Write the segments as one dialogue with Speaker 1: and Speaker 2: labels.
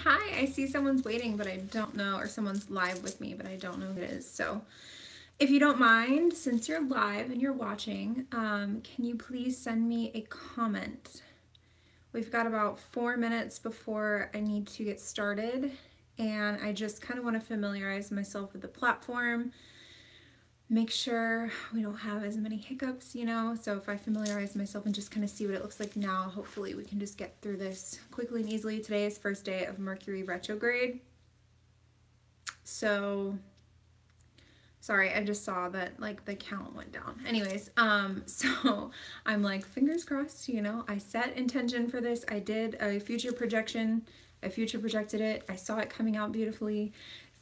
Speaker 1: Hi, I see someone's waiting, but I don't know, or someone's live with me, but I don't know who it is. So if you don't mind, since you're live and you're watching, can you please send me a comment? We've got about 4 minutes before I need to get started, and I just kind of want to familiarize myself with the platform, make sure we don't have as many hiccups, so if I familiarize myself and just kind of see what it looks like now, hopefully we can just get through this quickly and easily. Today is first day of Mercury retrograde, so sorry, I just saw that like the count went down. Anyways, so I'm like, fingers crossed, I set intention for this. I did a future projection, I future projected it, I saw it coming out beautifully,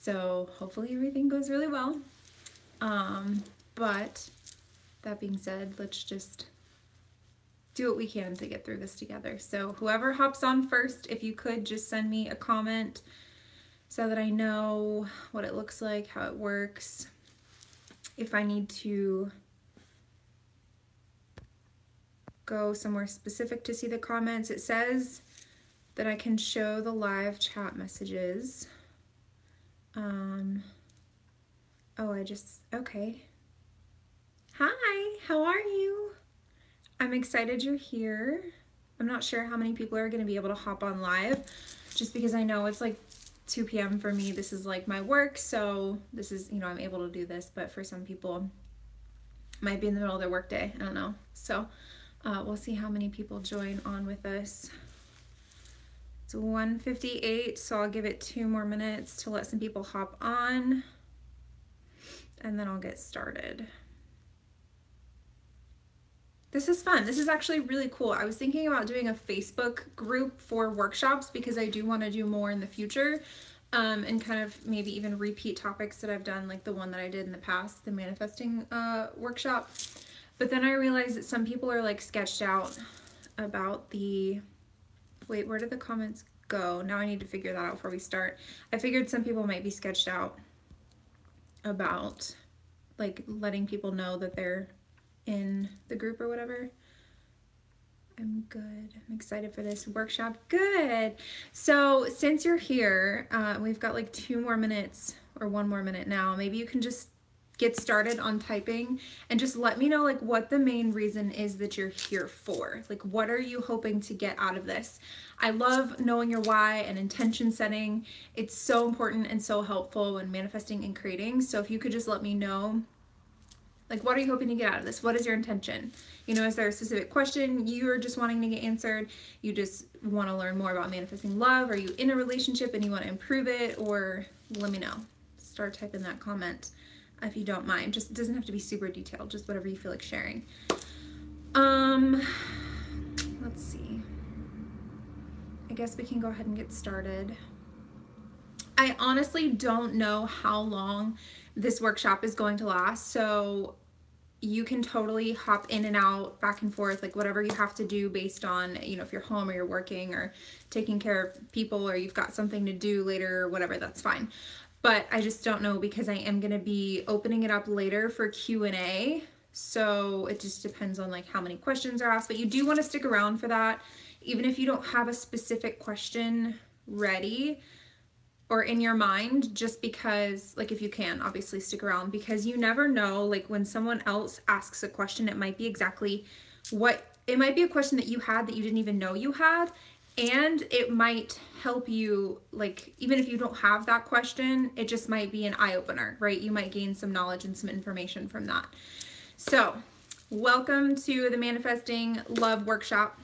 Speaker 1: so hopefully everything goes really well. But that being said, let's just do what we can to get through this together. So whoever hops on first, if you could just send me a comment so that I know what it looks like, how it works. If I need to go somewhere specific to see the comments, it says that I can show the live chat messages. Okay. Hi, how are you? I'm excited you're here. I'm not sure how many people are going to be able to hop on live, just because I know it's like 2 p.m. for me. This is like my work, so this is, I'm able to do this, but for some people, it might be in the middle of their work day. I don't know. So we'll see how many people join on with us. It's 1:58, so I'll give it 2 more minutes to let some people hop on, and then I'll get started. This is fun. This is actually really cool. I was thinking about doing a Facebook group for workshops because I do want to do more in the future, and kind of maybe even repeat topics that I've done, like the one that I did in the past, the manifesting workshop. But then I realized that some people are like sketched out about the, wait, where did the comments go? Now I need to figure that out before we start. I figured some people might be sketched out about like letting people know that they're in the group or whatever. I'm good. I'm excited for this workshop. Good. So since you're here, we've got like 2 more minutes or 1 more minute now. Maybe you can just get started on typing and just let me know like what the main reason is that you're here for. Like, what are you hoping to get out of this? I love knowing your why and intention setting. It's so important and so helpful when manifesting and creating. So if you could just let me know, like, what are you hoping to get out of this? What is your intention? Is there a specific question you're just wanting to get answered? You just want to learn more about manifesting love? Are you in a relationship and you want to improve it? Or let me know. Start typing that comment if you don't mind. Just, it doesn't have to be super detailed, just whatever you feel like sharing. Let's see. I guess we can go ahead and get started. I honestly don't know how long this workshop is going to last, so you can totally hop in and out, back and forth, like whatever you have to do based on, if you're home or you're working or taking care of people or you've got something to do later or whatever, that's fine. But I just don't know because I am going to be opening it up later for Q&A. So it just depends on like how many questions are asked, but you do want to stick around for that. Even if you don't have a specific question ready or in your mind, just because, like, if you can, obviously stick around, because you never know, like when someone else asks a question, it might be exactly it might be a question that you had that you didn't even know you had, and it might help you, like, even if you don't have that question, it just might be an eye-opener, right? You might gain some knowledge and some information from that. So, welcome to the Manifesting Love Workshop.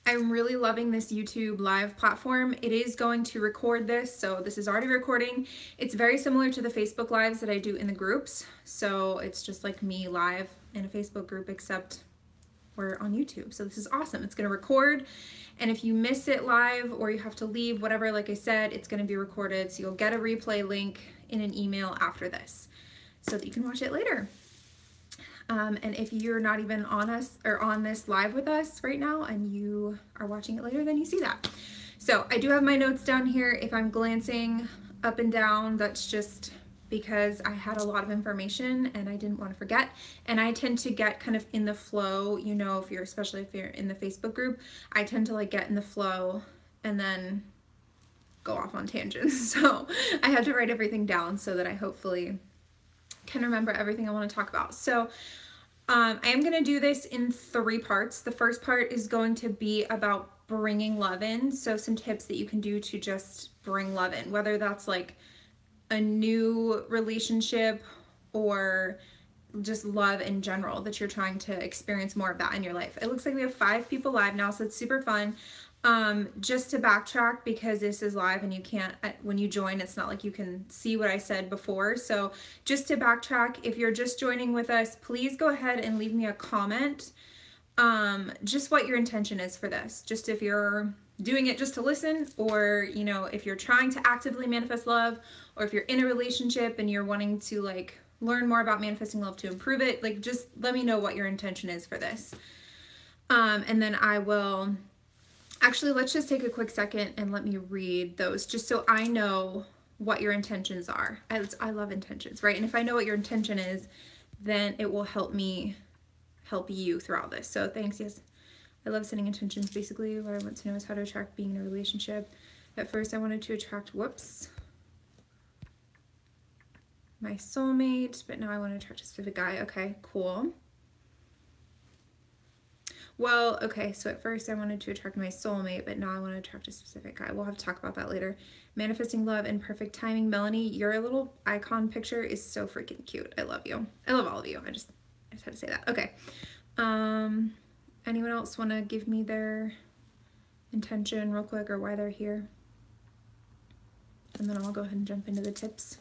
Speaker 1: I'm really loving this YouTube live platform. It is going to record this, so this is already recording. It's very similar to the Facebook lives that I do in the groups. So it's just like me live in a Facebook group, except we're on YouTube. So this is awesome. It's gonna record, and if you miss it live or you have to leave, whatever, like I said, it's gonna be recorded. So you'll get a replay link in an email after this so that you can watch it later. And if you're not even on us or on this live with us right now and you are watching it later, then you see that. So I do have my notes down here. If I'm glancing up and down, that's just because I had a lot of information and I didn't want to forget. And I tend to get kind of in the flow, especially if you're in the Facebook group, I tend to like get in the flow and then go off on tangents. So I had to write everything down so that I hopefully can remember everything I want to talk about. So I am going to do this in 3 parts. The first part is going to be about bringing love in. So some tips that you can do to just bring love in, whether that's like a new relationship or just love in general, that you're trying to experience more of that in your life. It looks like we have 5 people live now, so it's super fun. Just to backtrack, because this is live and you can't, when you join, it's not like you can see what I said before. So just to backtrack, if you're just joining with us, please go ahead and leave me a comment, just what your intention is for this. Just if you're doing it just to listen, or, you know, if you're trying to actively manifest love, or if you're in a relationship and you're wanting to like learn more about manifesting love to improve it, like just let me know what your intention is for this. And then I will, actually, let's just take a quick second and let me read those just so I know what your intentions are. I love intentions, right? And if I know what your intention is, then it will help me help you throughout this. So thanks. Yes, I love setting intentions. Basically, what I want to know is how to attract being in a relationship. At first, I wanted to attract, my soulmate, but now I want to attract a specific guy. Okay, cool. Well, okay, so at first I wanted to attract my soulmate, but now I want to attract a specific guy. We'll have to talk about that later. Manifesting love and perfect timing. Melanie, your little icon picture is so freaking cute. I love you. I love all of you. I just had to say that. Okay. Anyone else want to give me their intention real quick, or why they're here? And then I'll go ahead and jump into the tips.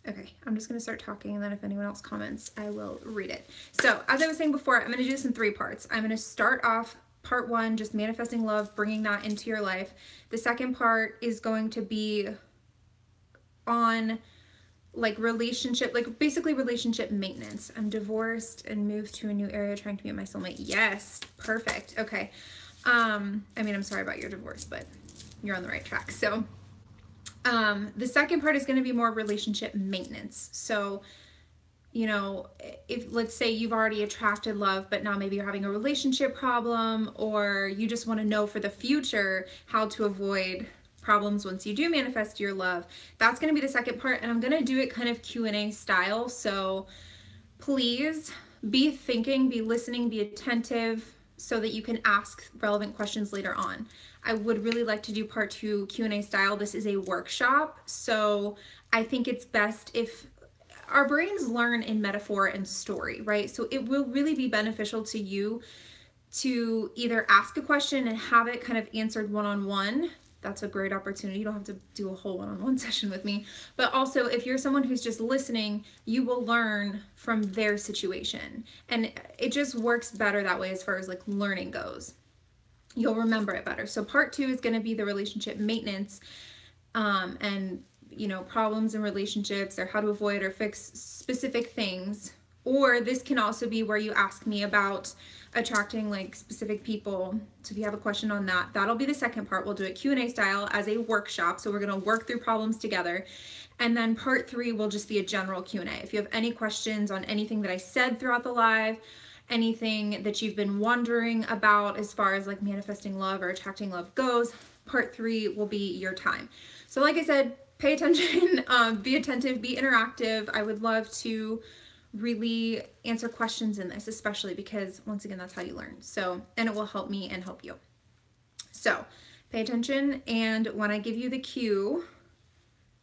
Speaker 1: Okay, I'm just going to start talking, and then if anyone else comments, I will read it. So, as I was saying before, I'm going to do this in 3 parts. I'm going to start off part 1, just manifesting love, bringing that into your life. The second part is going to be on like relationship, like basically relationship maintenance. I'm divorced and moved to a new area trying to meet my soulmate. Yes, perfect. Okay. I mean, I'm sorry about your divorce, but you're on the right track. So, the second part is going to be more relationship maintenance. So, you know, if let's say you've already attracted love, but now maybe you're having a relationship problem, or you just want to know for the future how to avoid problems once you do manifest your love. That's going to be the second part, and I'm going to do it kind of Q&A style. So please be thinking, be listening, be attentive, so that you can ask relevant questions later on. I would really like to do part 2 Q&A style. This is a workshop, so I think it's best if our brains learn in metaphor and story, right? So it will really be beneficial to you to either ask a question and have it kind of answered one-on-one. That's a great opportunity. You don't have to do a whole one-on-one session with me. But also, if you're someone who's just listening, you will learn from their situation. And it just works better that way as far as like learning goes. You'll remember it better. So part 2 is going to be the relationship maintenance, and you know, problems in relationships, or how to avoid or fix specific things. Or this can also be where you ask me about attracting like specific people. So if you have a question on that, that'll be the second part. We'll do it Q&A style as a workshop. So we're going to work through problems together. And then part 3 will just be a general Q&A. If you have any questions on anything that I said throughout the live, anything that you've been wondering about as far as like manifesting love or attracting love goes, part 3 will be your time. So like I said, pay attention, be attentive, be interactive. I would love to really answer questions in this, especially because once again, that's how you learn. So, and it will help me and help you. So pay attention. And when I give you the cue,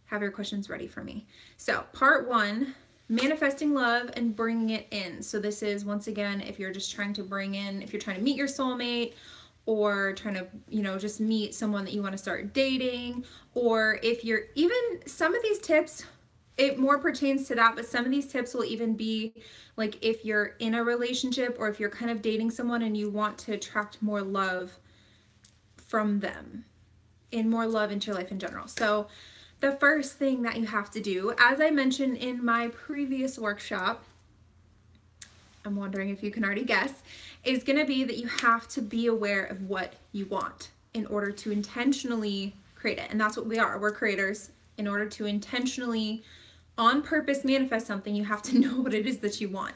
Speaker 1: have your questions ready for me. So part 1, manifesting love and bringing it in. So this is, once again, if you're just trying to bring in, if you're trying to meet your soulmate, or trying to, you know, just meet someone that you want to start dating, or if you're even, some of these tips, it more pertains to that, but some of these tips will even be like if you're in a relationship, or if you're kind of dating someone and you want to attract more love from them, and more love into your life in general. So the first thing that you have to do, as I mentioned in my previous workshop, I'm wondering if you can already guess, is going to be that you have to be aware of what you want in order to intentionally create it. And that's what we are. We're creators. In order to intentionally, on purpose, manifest something, you have to know what it is that you want.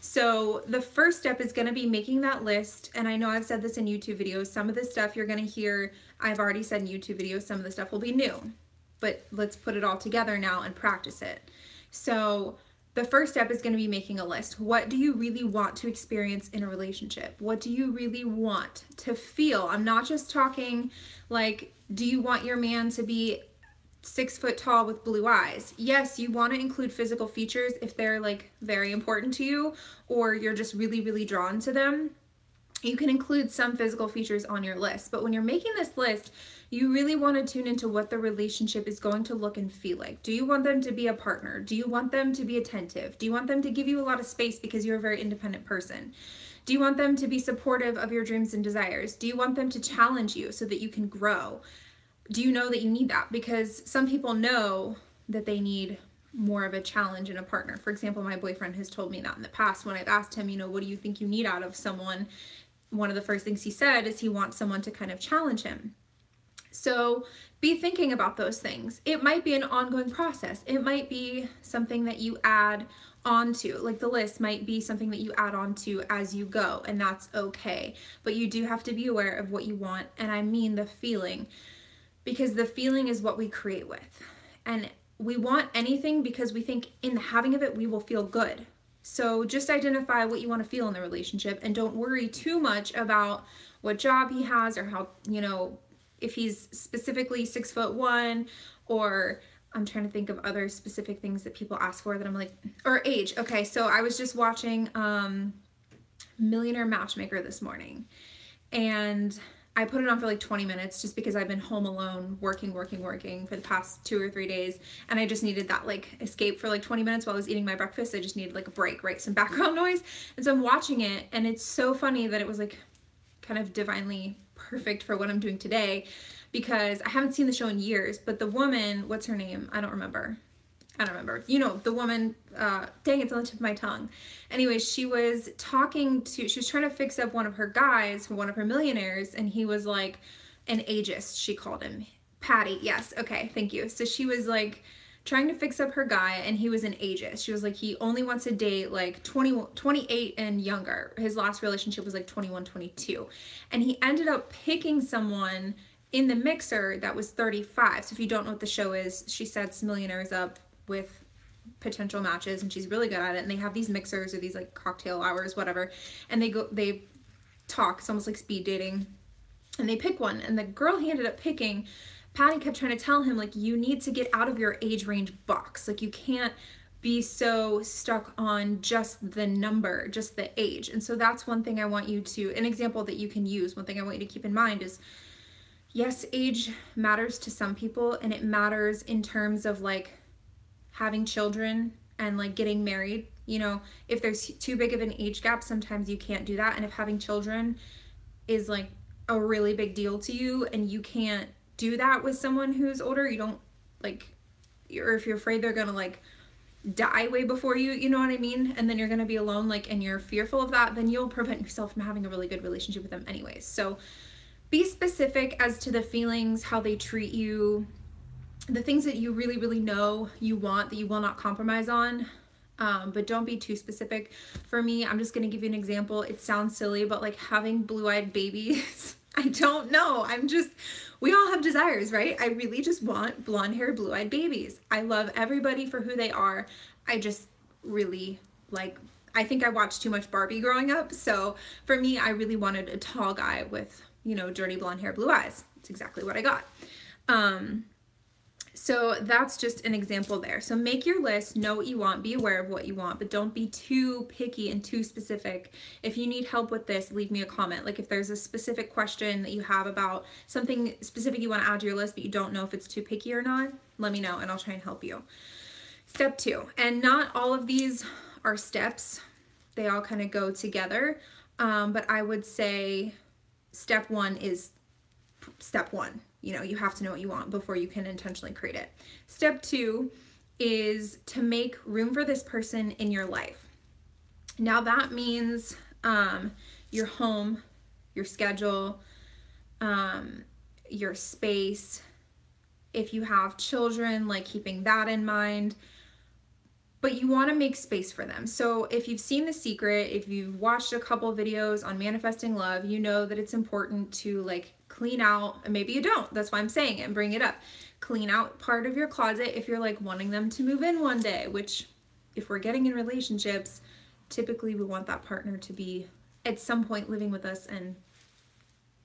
Speaker 1: So the first step is going to be making that list. And I know I've said this in YouTube videos. Some of the stuff you're going to hear, I've already said in YouTube videos, some of the stuff will be new. But let's put it all together now and practice it. So the first step is going to be making a list. What do you really want to experience in a relationship? What do you really want to feel? I'm not just talking like, do you want your man to be 6 foot tall with blue eyes? Yes, you want to include physical features if they're like very important to you, or you're just really, really drawn to them. You can include some physical features on your list, but when you're making this list, you really want to tune into what the relationship is going to look and feel like. Do you want them to be a partner? Do you want them to be attentive? Do you want them to give you a lot of space because you're a very independent person? Do you want them to be supportive of your dreams and desires? Do you want them to challenge you so that you can grow? Do you know that you need that? Because some people know that they need more of a challenge in a partner. For example, my boyfriend has told me that in the past when I've asked him, what do you think you need out of someone? One of the first things he said is he wants someone to kind of challenge him. So be thinking about those things. It might be an ongoing process. It might be something that you add onto, like the list might be something that you add onto as you go, and that's okay. But you do have to be aware of what you want, and I mean the feeling, because the feeling is what we create with. And we want anything because we think in the having of it, we will feel good. So just identify what you want to feel in the relationship and don't worry too much about what job he has or how, if he's specifically 6'1", or I'm trying to think of other specific things that people ask for that I'm like, or age. Okay, so I was just watching Millionaire Matchmaker this morning, and I put it on for like 20 minutes just because I've been home alone working for the past 2 or 3 days, and I just needed that like escape for like 20 minutes while I was eating my breakfast. I just needed like a break, right? Some background noise. And so I'm watching it, and it's so funny that it was like kind of divinely perfect for what I'm doing today, because I haven't seen the show in years, but the woman, what's her name? I don't remember. The woman, dang, it's on the tip of my tongue. Anyways, she was trying to fix up one of her guys, one of her millionaires, and he was like an ageist, she called him. Patty, yes, okay, thank you. So she was like trying to fix up her guy, and he was an ageist. She was like, he only wants to date like 28 and younger. His last relationship was like 21, 22. And he ended up picking someone in the mixer that was 35. So if you don't know what the show is, she sets millionaires up with potential matches, and she's really good at it. And they have these mixers or these like cocktail hours, whatever, and they talk. It's almost like speed dating, and they pick one. And the girl he ended up picking, Patty kept trying to tell him, like, you need to get out of your age range box. Like, you can't be so stuck on just the number, just the age. And so that's one thing I want you to, an example that you can use, one thing I want you to keep in mind is, yes, age matters to some people, and it matters in terms of like having children and like getting married. If there's too big of an age gap, sometimes you can't do that. And if having children is like a really big deal to you and you can't do that with someone who's older, you don't like, or if you're afraid they're gonna like die way before you, you know what I mean? And then you're gonna be alone, like, and you're fearful of that, then you'll prevent yourself from having a really good relationship with them anyways. So be specific as to the feelings, how they treat you, the things that you really, really know you want that you will not compromise on. But don't be too specific. For me, I'm just going to give you an example. It sounds silly, but like having blue-eyed babies, I don't know. We all have desires, right? I really just want blonde hair, blue-eyed babies. I love everybody for who they are. I just really I think I watched too much Barbie growing up. So for me, I really wanted a tall guy with, dirty blonde hair, blue eyes. It's exactly what I got. So that's just an example there. So make your list, know what you want, be aware of what you want, but don't be too picky and too specific. If you need help with this, leave me a comment. Like if there's a specific question that you have about something specific you want to add to your list, but you don't know if it's too picky or not, let me know and I'll try and help you. Step 2, and not all of these are steps. They all kind of go together. But I would say step 1 is step 1. You have to know what you want before you can intentionally create it. Step 2 is to make room for this person in your life. Now that means your home, your schedule, your space. If you have children, like keeping that in mind. but you want to make space for them. So if you've seen The Secret, if you've watched a couple videos on manifesting love, you know that it's important to like clean out, and maybe you don't, that's why I'm saying it and bring it up. Clean out part of your closet if you're like wanting them to move in one day, which if we're getting in relationships, typically we want that partner to be at some point living with us, and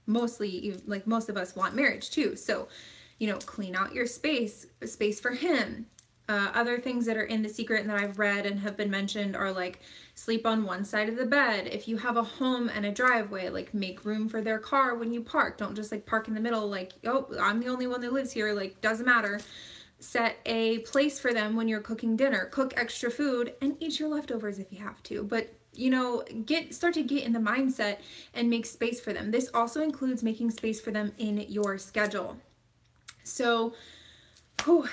Speaker 1: mostly like most of us want marriage too. So, you know, clean out your space for him. Other things that are in The Secret and that I've read and have been mentioned are like sleep on one side of the bed. If you have a home and a driveway, like make room for their car when you park. Don't just like park in the middle like, oh, I'm the only one that lives here. Like, doesn't matter. Set a place for them when you're cooking dinner. Cook extra food and eat your leftovers if you have to. But you know, start to get in the mindset and make space for them. This also includes making space for them in your schedule. So,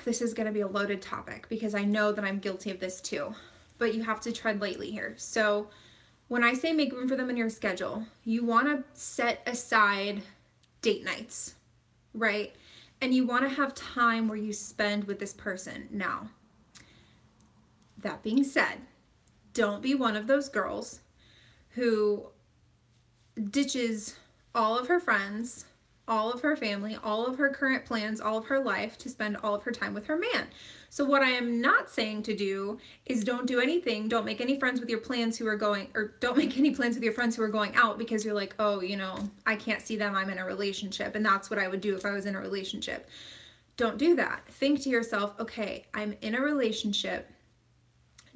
Speaker 1: this is going to be a loaded topic because I know that I'm guilty of this too, but you have to tread lightly here. So when I say make room for them in your schedule, you want to set aside date nights, right? And you want to have time where you spend with this person. Now, that being said, don't be one of those girls who ditches all of her friends, all of her family, all of her current plans, all of her life to spend all of her time with her man. So what I am not saying to do is don't do anything. Don't make any friends with your plans who are going, or don't make any plans with your friends who are going out because you're like, oh, you know, I can't see them. I'm in a relationship. And that's what I would do if I was in a relationship. Don't do that. Think to yourself, okay, I'm in a relationship.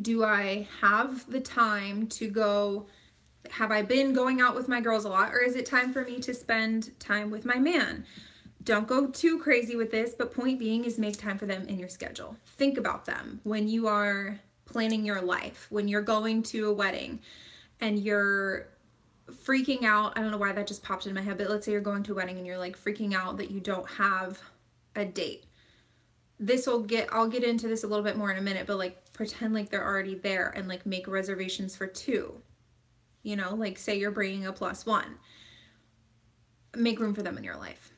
Speaker 1: Do I have the time to go? Have I been going out with my girls a lot, or is it time for me to spend time with my man? Don't go too crazy with this, but point being is make time for them in your schedule. Think about them when you are planning your life, when you're going to a wedding and you're freaking out. I don't know why that just popped in my head, but let's say you're going to a wedding and you're like freaking out that you don't have a date. I'll get into this a little bit more in a minute, but like pretend like they're already there and like make reservations for 2. You know, like say you're bringing a +1. Make room for them in your life.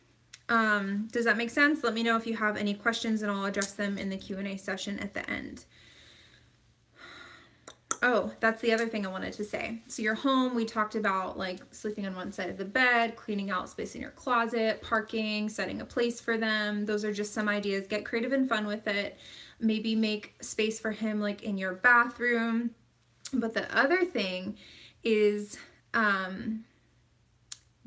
Speaker 1: Does that make sense? Let me know if you have any questions and I'll address them in the Q&A session at the end. Oh, that's the other thing I wanted to say. So your home, we talked about like sleeping on one side of the bed, cleaning out space in your closet, parking, setting a place for them. Those are just some ideas. Get creative and fun with it. Maybe make space for him like in your bathroom. But the other thing is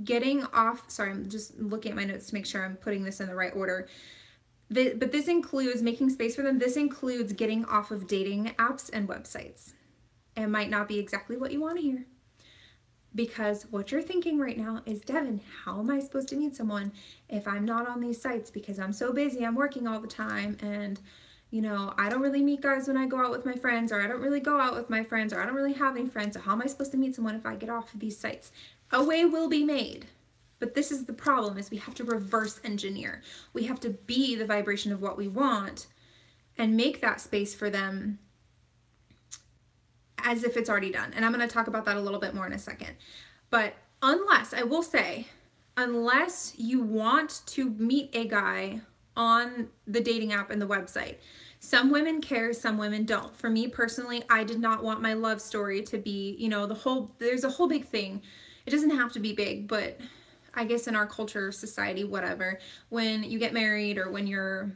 Speaker 1: getting off, sorry, I'm just looking at my notes to make sure I'm putting this in the right order. But this includes making space for them. This includes getting off of dating apps and websites. It might not be exactly what you want to hear. Because what you're thinking right now is, Devin, how am I supposed to meet someone if I'm not on these sites because I'm so busy, I'm working all the time, and you know, I don't really meet guys when I go out with my friends, or I don't really go out with my friends, or I don't really have any friends, so how am I supposed to meet someone if I get off of these sites? A way will be made. But this is the problem, is we have to reverse engineer. We have to be the vibration of what we want and make that space for them as if it's already done. And I'm going to talk about that a little bit more in a second. But unless you want to meet a guy on the dating app and the website, some women care, some women don't. For me personally, I did not want my love story to be, you know, there's a whole big thing. It doesn't have to be big, but I guess in our culture, society, whatever, when you get married or when you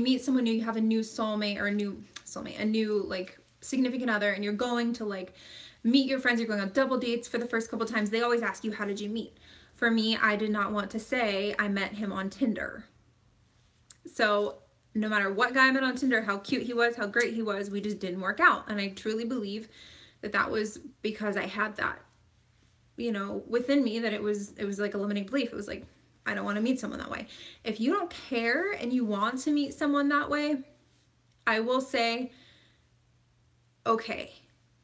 Speaker 1: meet someone new, you have a new soulmate or a new like significant other, and you're going to like meet your friends, you're going on double dates for the first couple times, they always ask you, how did you meet? For me, I did not want to say I met him on Tinder. So no matter what guy I met on Tinder, how cute he was, how great he was, we just didn't work out. And I truly believe that was because I had that, you know, within me, that it was like a limiting belief. It was like, I don't want to meet someone that way. If you don't care and you want to meet someone that way, I will say, okay,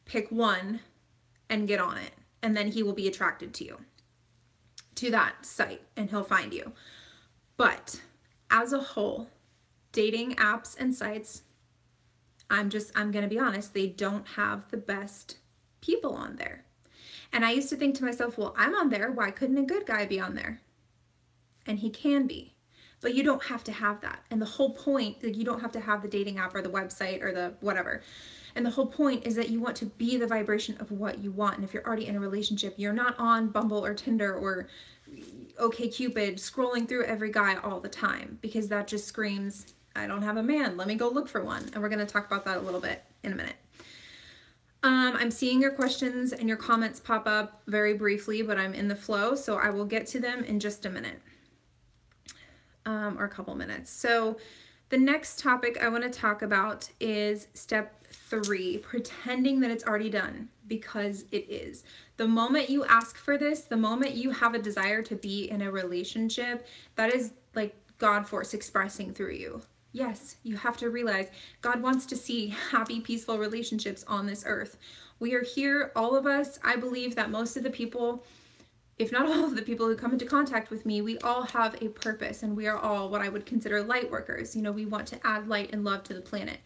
Speaker 1: pick one and get on it. And then he will be attracted to you, to that site, and he'll find you. But as a whole, dating apps and sites, I'm going to be honest, they don't have the best people on there. And I used to think to myself, well, I'm on there, why couldn't a good guy be on there? And he can be, but you don't have to have that. And the whole point, like, you don't have to have the dating app or the website or the whatever. And the whole point is that you want to be the vibration of what you want. And if you're already in a relationship, you're not on Bumble or Tinder or OkCupid scrolling through every guy all the time, because that just screams, I don't have a man, let me go look for one. And we're going to talk about that a little bit in a minute. I'm seeing your questions and your comments pop up very briefly, but I'm in the flow, so I will get to them in just a minute, or a couple minutes. So the next topic I want to talk about is step 3, pretending that it's already done, because it is. The moment you ask for this, the moment you have a desire to be in a relationship, that is like God force expressing through you. Yes, you have to realize God wants to see happy, peaceful relationships on this earth. We are here, all of us. I believe that most of the people, if not all of the people who come into contact with me, we all have a purpose, and we are all what I would consider light workers. You know, we want to add light and love to the planet.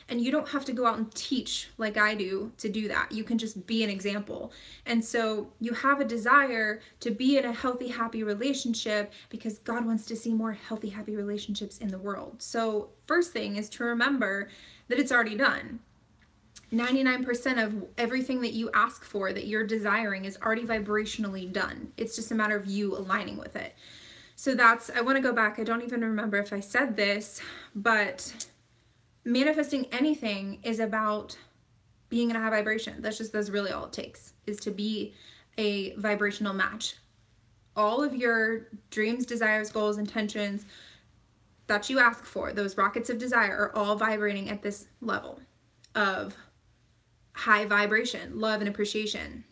Speaker 1: And you don't have to go out and teach like I do to do that. You can just be an example. And so you have a desire to be in a healthy, happy relationship because God wants to see more healthy, happy relationships in the world. So first thing is to remember that it's already done. 99% of everything that you ask for, that you're desiring, is already vibrationally done. It's just a matter of you aligning with it. So I want to go back. I don't even remember if I said this, but manifesting anything is about being in a high vibration. That's really all it takes, is to be a vibrational match. All of your dreams, desires, goals, intentions that you ask for, those rockets of desire, are all vibrating at this level of high vibration, love and appreciation.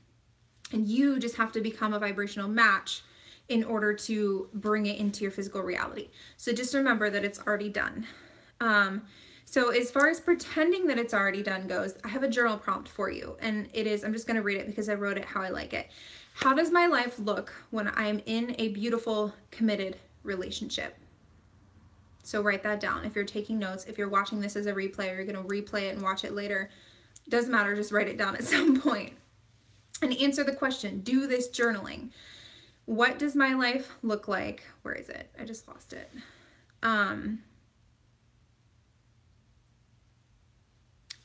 Speaker 1: And you just have to become a vibrational match in order to bring it into your physical reality. So just remember that it's already done. So as far as pretending that it's already done goes, I have a journal prompt for you, and it is, I'm just going to read it because I wrote it how I like it. How does my life look when I'm in a beautiful, committed relationship? So write that down. If you're taking notes, if you're watching this as a replay, or you're going to replay it and watch it later, doesn't matter, just write it down at some point. And answer the question, do this journaling. What does my life look like? Where is it? I just lost it.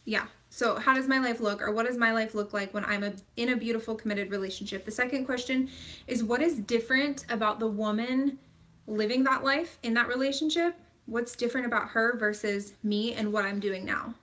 Speaker 1: Yeah. So how does my life look, or what does my life look like when I'm in a beautiful, committed relationship? The second question is, what is different about the woman living that life in that relationship? What's different about her versus me and what I'm doing now?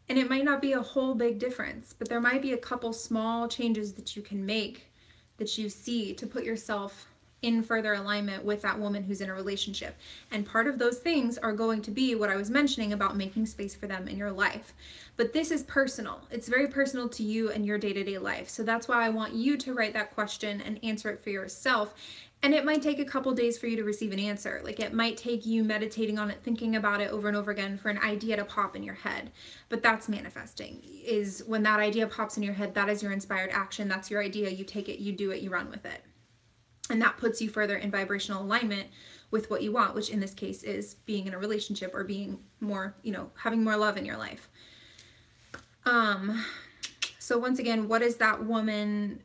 Speaker 1: And it might not be a whole big difference, but there might be a couple small changes that you can make, that you see, to put yourself in further alignment with that woman who's in a relationship. And part of those things are going to be what I was mentioning about making space for them in your life. But this is personal. It's very personal to you and your day-to-day life. So that's why I want you to write that question and answer it for yourself. And it might take a couple days for you to receive an answer. Like, it might take you meditating on it, thinking about it over and over again for an idea to pop in your head. But that's manifesting, is when that idea pops in your head, that is your inspired action. That's your idea. You take it, you do it, you run with it. And that puts you further in vibrational alignment with what you want, which in this case is being in a relationship, or being more, having more love in your life. So once again, what is that woman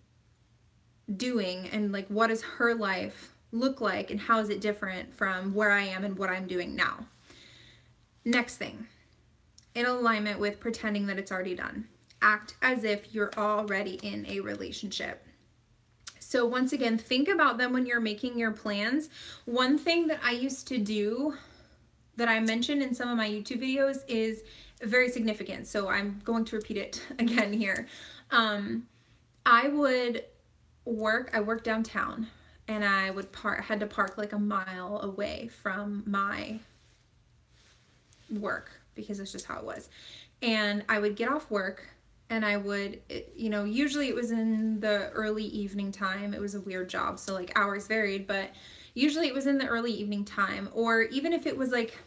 Speaker 1: doing, and like, what does her life look like, and how is it different from where I am and what I'm doing now? Next thing, in alignment with pretending that it's already done, act as if you're already in a relationship. So once again, think about them when you're making your plans. One thing that I used to do that I mentioned in some of my YouTube videos is very significant. So I'm going to repeat it again here. I worked downtown, and I had to park like a mile away from my work, because that's just how it was. And I would get off work, and I would, usually it was in the early evening time. It was a weird job, so like hours varied, but usually it was in the early evening time, or even if it was like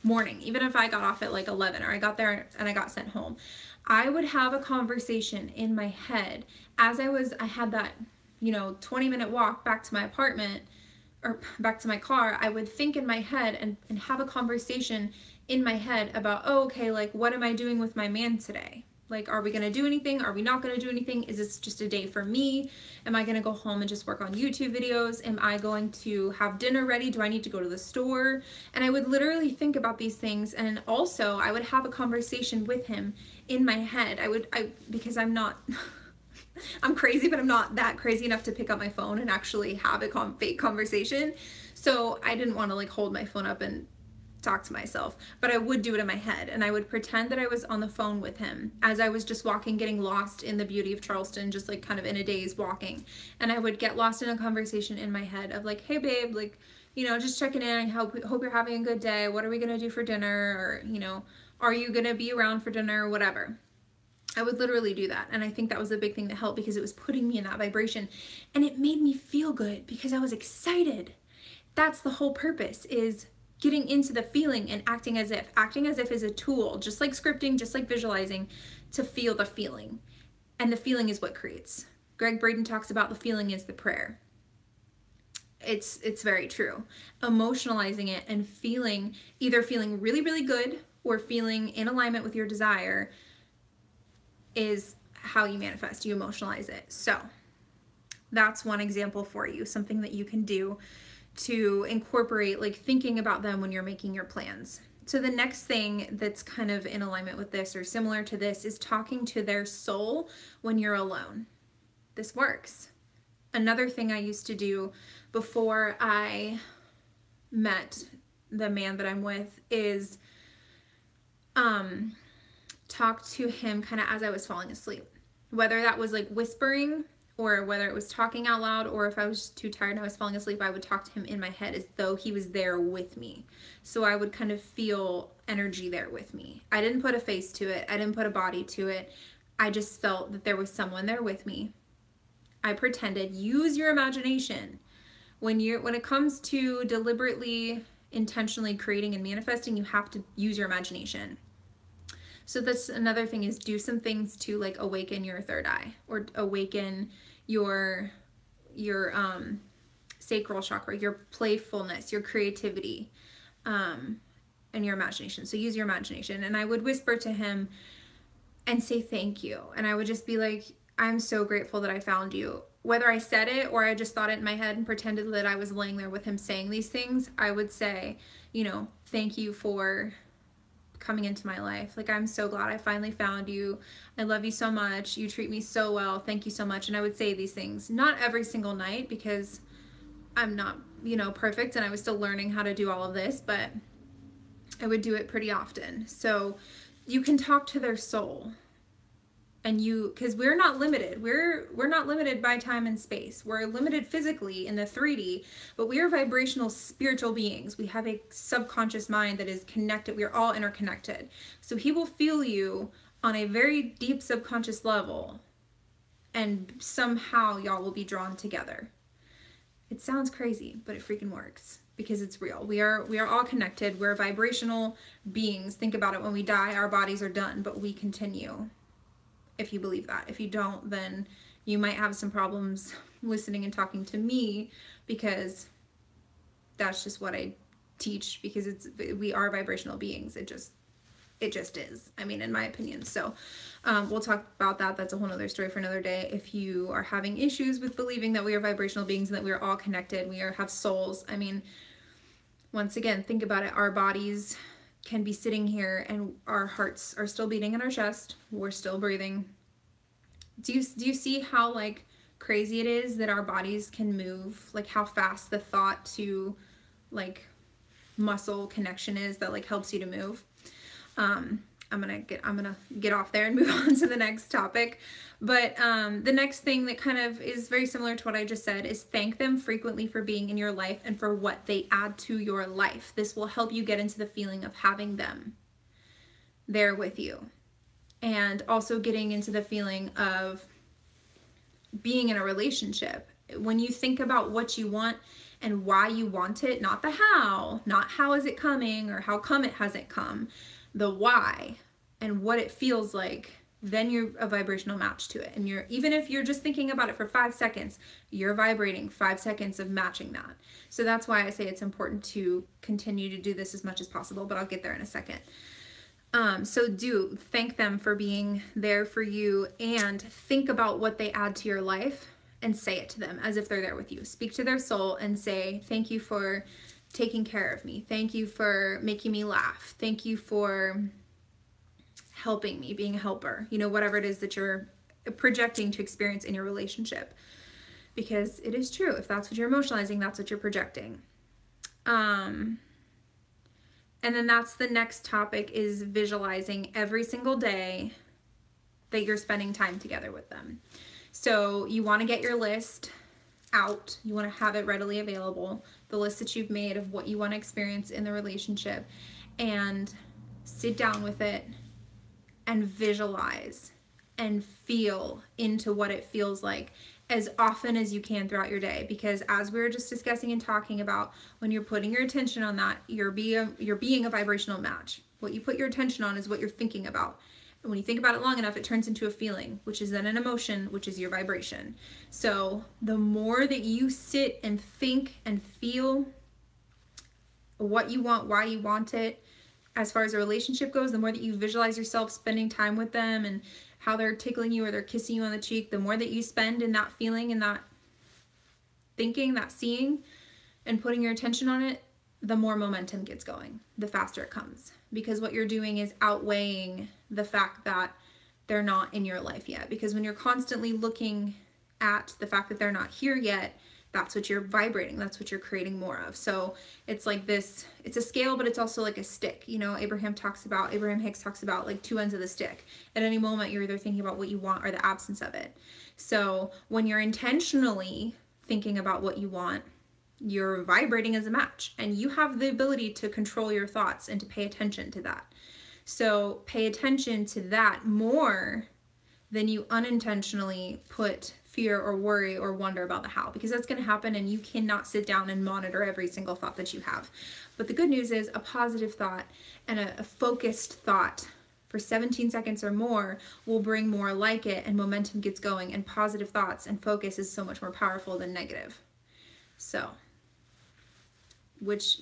Speaker 1: morning, even if I got off at like 11, or I got there and I got sent home, I would have a conversation in my head as I had that, 20-minute walk back to my apartment, or back to my car. I would think in my head and have a conversation in my head about, oh, okay, like, what am I doing with my man today? Like, are we going to do anything? Are we not going to do anything? Is this just a day for me? Am I going to go home and just work on YouTube videos? Am I going to have dinner ready? Do I need to go to the store? And I would literally think about these things. And also I would have a conversation with him in my head. Because I'm not, I'm crazy, but I'm not that crazy enough to pick up my phone and actually have a fake conversation. So I didn't want to like hold my phone up and talk to myself, but I would do it in my head, and I would pretend that I was on the phone with him as I was just walking, getting lost in the beauty of Charleston, just like kind of in a daze walking. And I would get lost in a conversation in my head of like, hey babe, like, you know, just checking in. I hope you're having a good day. What are we gonna do for dinner? Or, you know, are you gonna be around for dinner or whatever? I would literally do that. And I think that was a big thing that helped, because it was putting me in that vibration, and it made me feel good because I was excited. That's the whole purpose, is getting into the feeling and acting as if. Acting as if is a tool, just like scripting, just like visualizing, to feel the feeling. And the feeling is what creates. Greg Braden talks about the feeling is the prayer. It's very true. Emotionalizing it and feeling, either feeling really, really good or feeling in alignment with your desire, is how you manifest. You emotionalize it. So that's one example for you, something that you can do to incorporate, like thinking about them when you're making your plans. So the next thing that's kind of in alignment with this or similar to this is talking to their soul when you're alone. This works. Another thing I used to do before I met the man that I'm with is talk to him kind of as I was falling asleep. Whether that was like whispering, or whether it was talking out loud, or if I was too tired and I was falling asleep, I would talk to him in my head as though he was there with me. So I would kind of feel energy there with me. I didn't put a face to it. I didn't put a body to it. I just felt that there was someone there with me. I pretended. Use your imagination. When it comes to deliberately, intentionally creating and manifesting, you have to use your imagination. So that's another thing, is do some things to like awaken your third eye, or awaken your sacral chakra, your playfulness, your creativity, and your imagination. So use your imagination. And I would whisper to him and say thank you. And I would just be like, I'm so grateful that I found you. Whether I said it or I just thought it in my head and pretended that I was laying there with him saying these things, I would say, you know, thank you for coming into my life. Like, I'm so glad I finally found you. I love you so much. You treat me so well. Thank you so much. And I would say these things, not every single night, because I'm not, you know, perfect, and I was still learning how to do all of this, but I would do it pretty often. So you can talk to their soul. And because we're not limited. We're not limited by time and space. We're limited physically in the 3D, but we are vibrational spiritual beings. We have a subconscious mind that is connected. We are all interconnected. So he will feel you on a very deep subconscious level, and somehow y'all will be drawn together. It sounds crazy, but it freaking works, because it's real. We are all connected. We're vibrational beings. Think about it. When we die, our bodies are done, but we continue. If you believe that. If you don't, then you might have some problems listening and talking to me, because that's just what I teach, because we are vibrational beings. It just is. I mean, in my opinion. So we'll talk about that. That's a whole other story for another day. If you are having issues with believing that we are vibrational beings and that we are all connected, have souls. I mean, once again, think about it. Our bodies can be sitting here and our hearts are still beating in our chest. We're still breathing. Do you see how like crazy it is that our bodies can move? Like how fast the thought to like muscle connection is that like helps you to move. I'm gonna get off there and move on to the next topic. But the next thing that kind of is very similar to what I just said is thank them frequently for being in your life and for what they add to your life. This will help you get into the feeling of having them there with you. And also getting into the feeling of being in a relationship. When you think about what you want and why you want it, not the how, not how is it coming or how come it hasn't come, the why and what it feels like, then you're a vibrational match to it. And even if you're just thinking about it for 5 seconds, you're vibrating 5 seconds of matching that. So that's why I say it's important to continue to do this as much as possible, but I'll get there in a second. So do thank them for being there for you, and think about what they add to your life and say it to them as if they're there with you. Speak to their soul and say, thank you for taking care of me. Thank you for making me laugh. Thank you for helping me, being a helper. You know, whatever it is that you're projecting to experience in your relationship. Because it is true. If that's what you're emotionalizing, that's what you're projecting. And then that's the next topic, is visualizing every single day that you're spending time together with them. So you want to get your list out. You want to have it readily available, the list that you've made of what you want to experience in the relationship, and sit down with it and visualize and feel into what it feels like as often as you can throughout your day. Because as we were just discussing and talking about, when you're putting your attention on that, you're being a vibrational match. What you put your attention on is what you're thinking about. And when you think about it long enough, it turns into a feeling, which is then an emotion, which is your vibration. So the more that you sit and think and feel what you want, why you want it, as far as a relationship goes, the more that you visualize yourself spending time with them and how they're tickling you or they're kissing you on the cheek, the more that you spend in that feeling and that thinking, that seeing, and putting your attention on it, the more momentum gets going, the faster it comes. Because what you're doing is outweighing the fact that they're not in your life yet. Because when you're constantly looking at the fact that they're not here yet, that's what you're vibrating. That's what you're creating more of. So it's like this, it's a scale, but it's also like a stick. You know, Abraham Hicks talks about like two ends of the stick. At any moment, you're either thinking about what you want or the absence of it. So when you're intentionally thinking about what you want, you're vibrating as a match, and you have the ability to control your thoughts and to pay attention to that. So pay attention to that more than you unintentionally put fear or worry or wonder about the how, because that's going to happen, and you cannot sit down and monitor every single thought that you have. But the good news is a positive thought and a focused thought for 17 seconds or more will bring more like it, and momentum gets going, and positive thoughts and focus is so much more powerful than negative. So which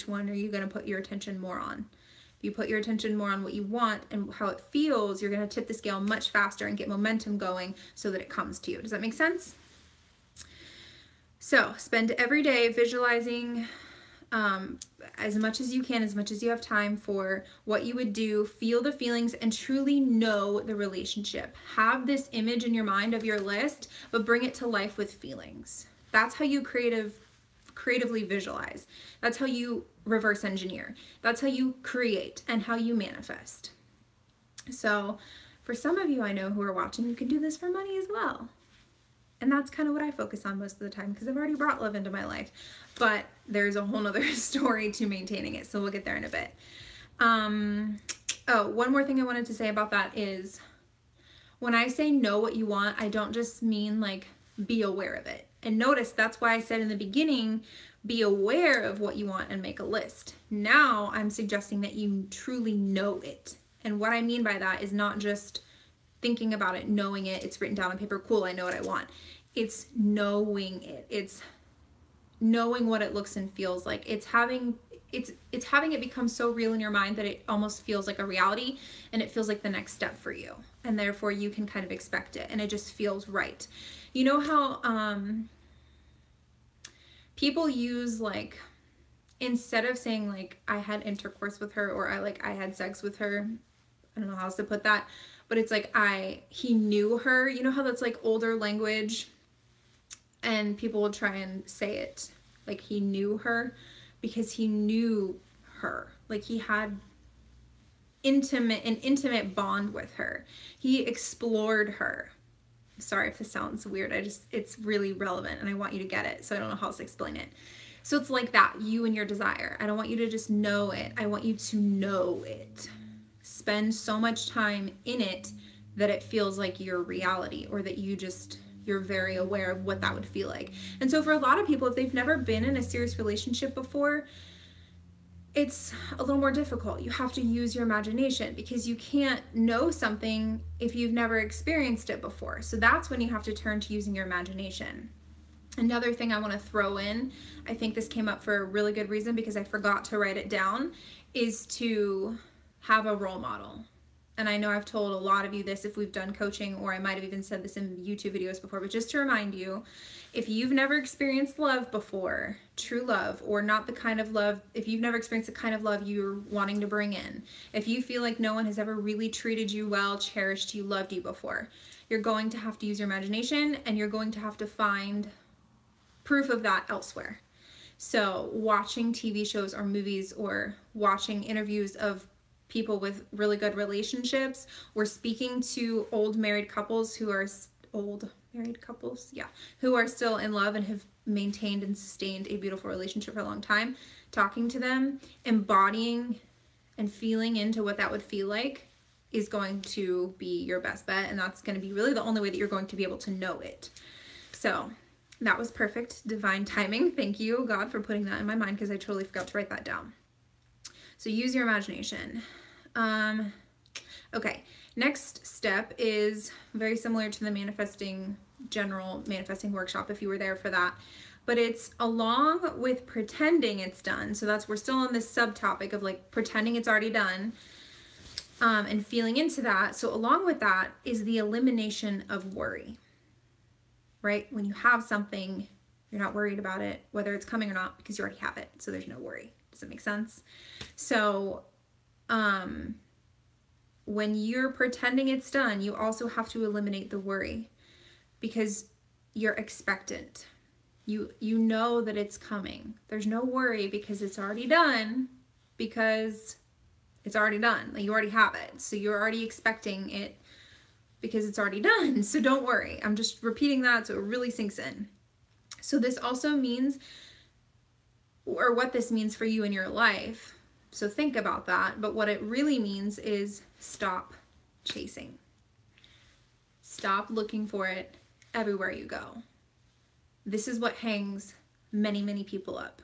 Speaker 1: one are you going to put your attention more on? If you put your attention more on what you want and how it feels, you're going to tip the scale much faster and get momentum going so that it comes to you. Does that make sense? So spend every day visualizing as much as you can, as much as you have time for what you would do. Feel the feelings and truly know the relationship. Have this image in your mind of your list, but bring it to life with feelings. That's how you creatively visualize. That's how you reverse engineer. That's how you create and how you manifest. So for some of you I know who are watching, you can do this for money as well. And that's kind of what I focus on most of the time, because I've already brought love into my life. But there's a whole nother story to maintaining it, so we'll get there in a bit. One more thing I wanted to say about that is, when I say know what you want, I don't just mean like be aware of it. And notice that's why I said in the beginning, be aware of what you want and make a list. Now I'm suggesting that you truly know it. And what I mean by that is not just thinking about it, knowing it, it's written down on paper, cool, I know what I want. It's knowing it. It's knowing what it looks and feels like. It's having it become so real in your mind that it almost feels like a reality, and it feels like the next step for you. And therefore you can kind of expect it, and it just feels right. You know how people use, like, instead of saying like I had intercourse with her, or I had sex with her, I don't know how else to put that, but it's like he knew her. You know how that's like older language, and people will try and say it like he knew her, because he knew her. Like he had an intimate bond with her. He explored her. Sorry if this sounds weird. It's really relevant and I want you to get it. So I don't know how else to explain it. So it's like that, you and your desire. I don't want you to just know it. I want you to know it. Spend so much time in it that it feels like your reality, or that you're very aware of what that would feel like. And so for a lot of people, if they've never been in a serious relationship before, it's a little more difficult. You have to use your imagination, because you can't know something if you've never experienced it before. So that's when you have to turn to using your imagination. Another thing I want to throw in, I think this came up for a really good reason because I forgot to write it down, is to have a role model. And I know I've told a lot of you this if we've done coaching, or I might have even said this in YouTube videos before, but just to remind you, if you've never experienced love before, true love, or not the kind of love, if you've never experienced the kind of love you're wanting to bring in, if you feel like no one has ever really treated you well, cherished you, loved you before, you're going to have to use your imagination, and you're going to have to find proof of that elsewhere. So watching TV shows or movies, or watching interviews of people with really good relationships, or speaking to old married couples who are who are still in love and have maintained and sustained a beautiful relationship for a long time, talking to them, embodying and feeling into what that would feel like is going to be your best bet, and that's going to be really the only way that you're going to be able to know it. So that was perfect divine timing. Thank you, God, for putting that in my mind, because I totally forgot to write that down. So use your imagination. Okay, next step is very similar to the general manifesting workshop, if you were there for that, but it's along with pretending it's done. So we're still on this subtopic of like pretending it's already done, and feeling into that. So along with that is the elimination of worry, right? When you have something, you're not worried about it, whether it's coming or not, because you already have it. So there's no worry. Does that make sense? So, when you're pretending it's done, you also have to eliminate the worry, because you're expectant. You know that it's coming. There's no worry because it's already done, because it's already done. Like, you already have it. So you're already expecting it because it's already done. So don't worry. I'm just repeating that so it really sinks in. So this also means, or what this means for you in your life, so think about that, but what it really means is stop chasing. Stop looking for it everywhere you go. This is what hangs many, many people up.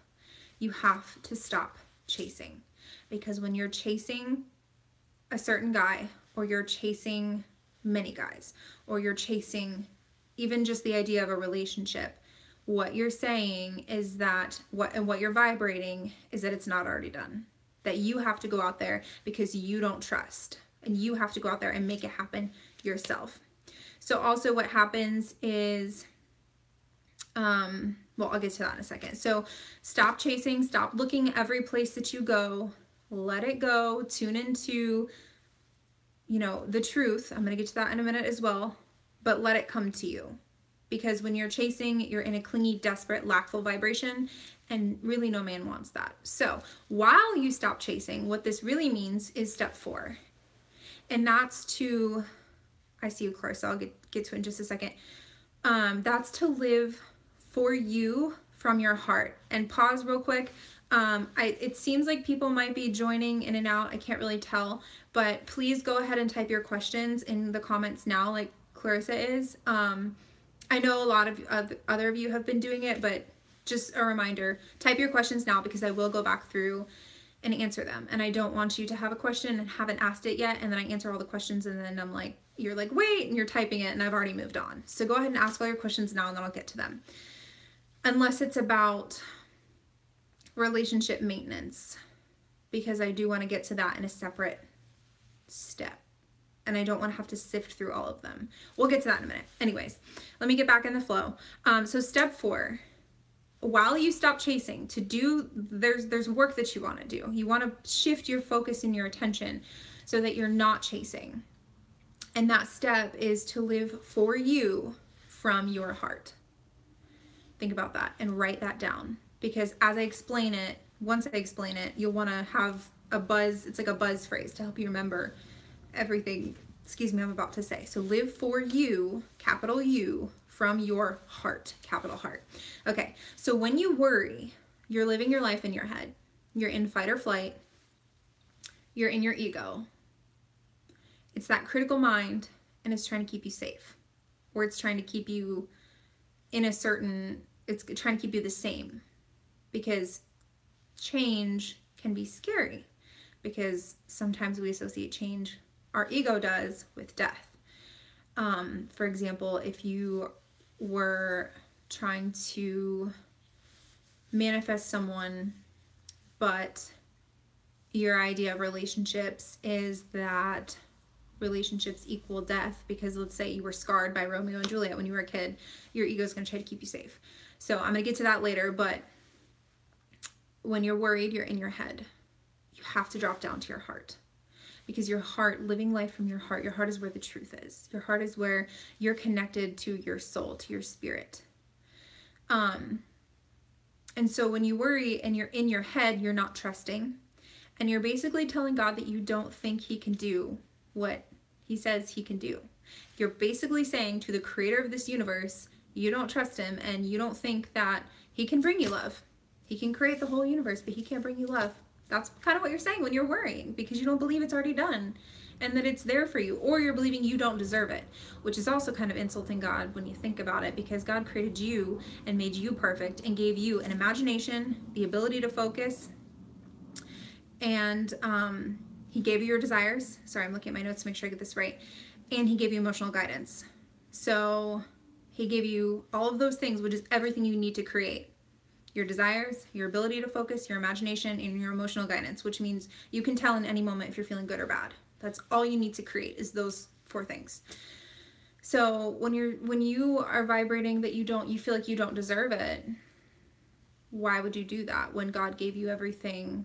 Speaker 1: You have to stop chasing, because when you're chasing a certain guy, or you're chasing many guys, or you're chasing even just the idea of a relationship, what you're saying is that what you're vibrating is that it's not already done. That you have to go out there because you don't trust, and you have to go out there and make it happen yourself. So also what happens is, well, I'll get to that in a second. So stop chasing, stop looking every place that you go, let it go, tune into, the truth. I'm going to get to that in a minute as well, but let it come to you. Because when you're chasing, you're in a clingy, desperate, lackful vibration, and really no man wants that. So while you stop chasing, what this really means is step 4. And that's to, I see you, Clarissa, I'll get to it in just a second. That's to live for you from your heart. And pause real quick. It seems like people might be joining in and out. I can't really tell, but please go ahead and type your questions in the comments now, like Clarissa is. I know a lot of other of you have been doing it, but just a reminder, type your questions now, because I will go back through and answer them. And I don't want you to have a question and haven't asked it yet, and then I answer all the questions, and then I'm like, you're like, wait, and you're typing it, and I've already moved on. So go ahead and ask all your questions now, and then I'll get to them. Unless it's about relationship maintenance, because I do want to get to that in a separate step. And I don't want to have to sift through all of them. We'll get to that in a minute. Anyways, let me get back in the flow. So step 4, while you stop chasing, there's work that you want to do. You want to shift your focus and your attention so that you're not chasing. And that step is to live for you from your heart. Think about that and write that down, because as I explain it, once I explain it, you'll want to have a buzz. It's like a buzz phrase to help you remember everything, I'm about to say. So live for you, capital U, from your heart, capital heart. Okay, so when you worry, you're living your life in your head. You're in fight or flight. You're in your ego. It's that critical mind, and it's trying to keep you safe, or it's trying to keep you in it's trying to keep you the same, because change can be scary, because sometimes we associate change, our ego does, with death. For example, if you were trying to manifest someone, but your idea of relationships is that relationships equal death, because let's say you were scarred by Romeo and Juliet when you were a kid, your ego is going to try to keep you safe. So I'm going to get to that later, but when you're worried, you're in your head. You have to drop down to your heart, because your heart, living life from your heart is where the truth is. Your heart is where you're connected to your soul, to your spirit. And so when you worry and you're in your head, you're not trusting, and you're basically telling God that you don't think he can do what he says he can do. You're basically saying to the creator of this universe, you don't trust him, and you don't think that he can bring you love. He can create the whole universe, but he can't bring you love. That's kind of what you're saying when you're worrying, because you don't believe it's already done and that it's there for you, or you're believing you don't deserve it, which is also kind of insulting God when you think about it, because God created you and made you perfect and gave you an imagination, the ability to focus, and he gave you your desires. Sorry, I'm looking at my notes to make sure I get this right. And he gave you emotional guidance. So he gave you all of those things, which is everything you need to create. Your desires, your ability to focus, your imagination, and your emotional guidance, which means you can tell in any moment if you're feeling good or bad. That's all you need to create, is those 4 things. So when you are vibrating that you feel like you don't deserve it, why would you do that when God gave you everything?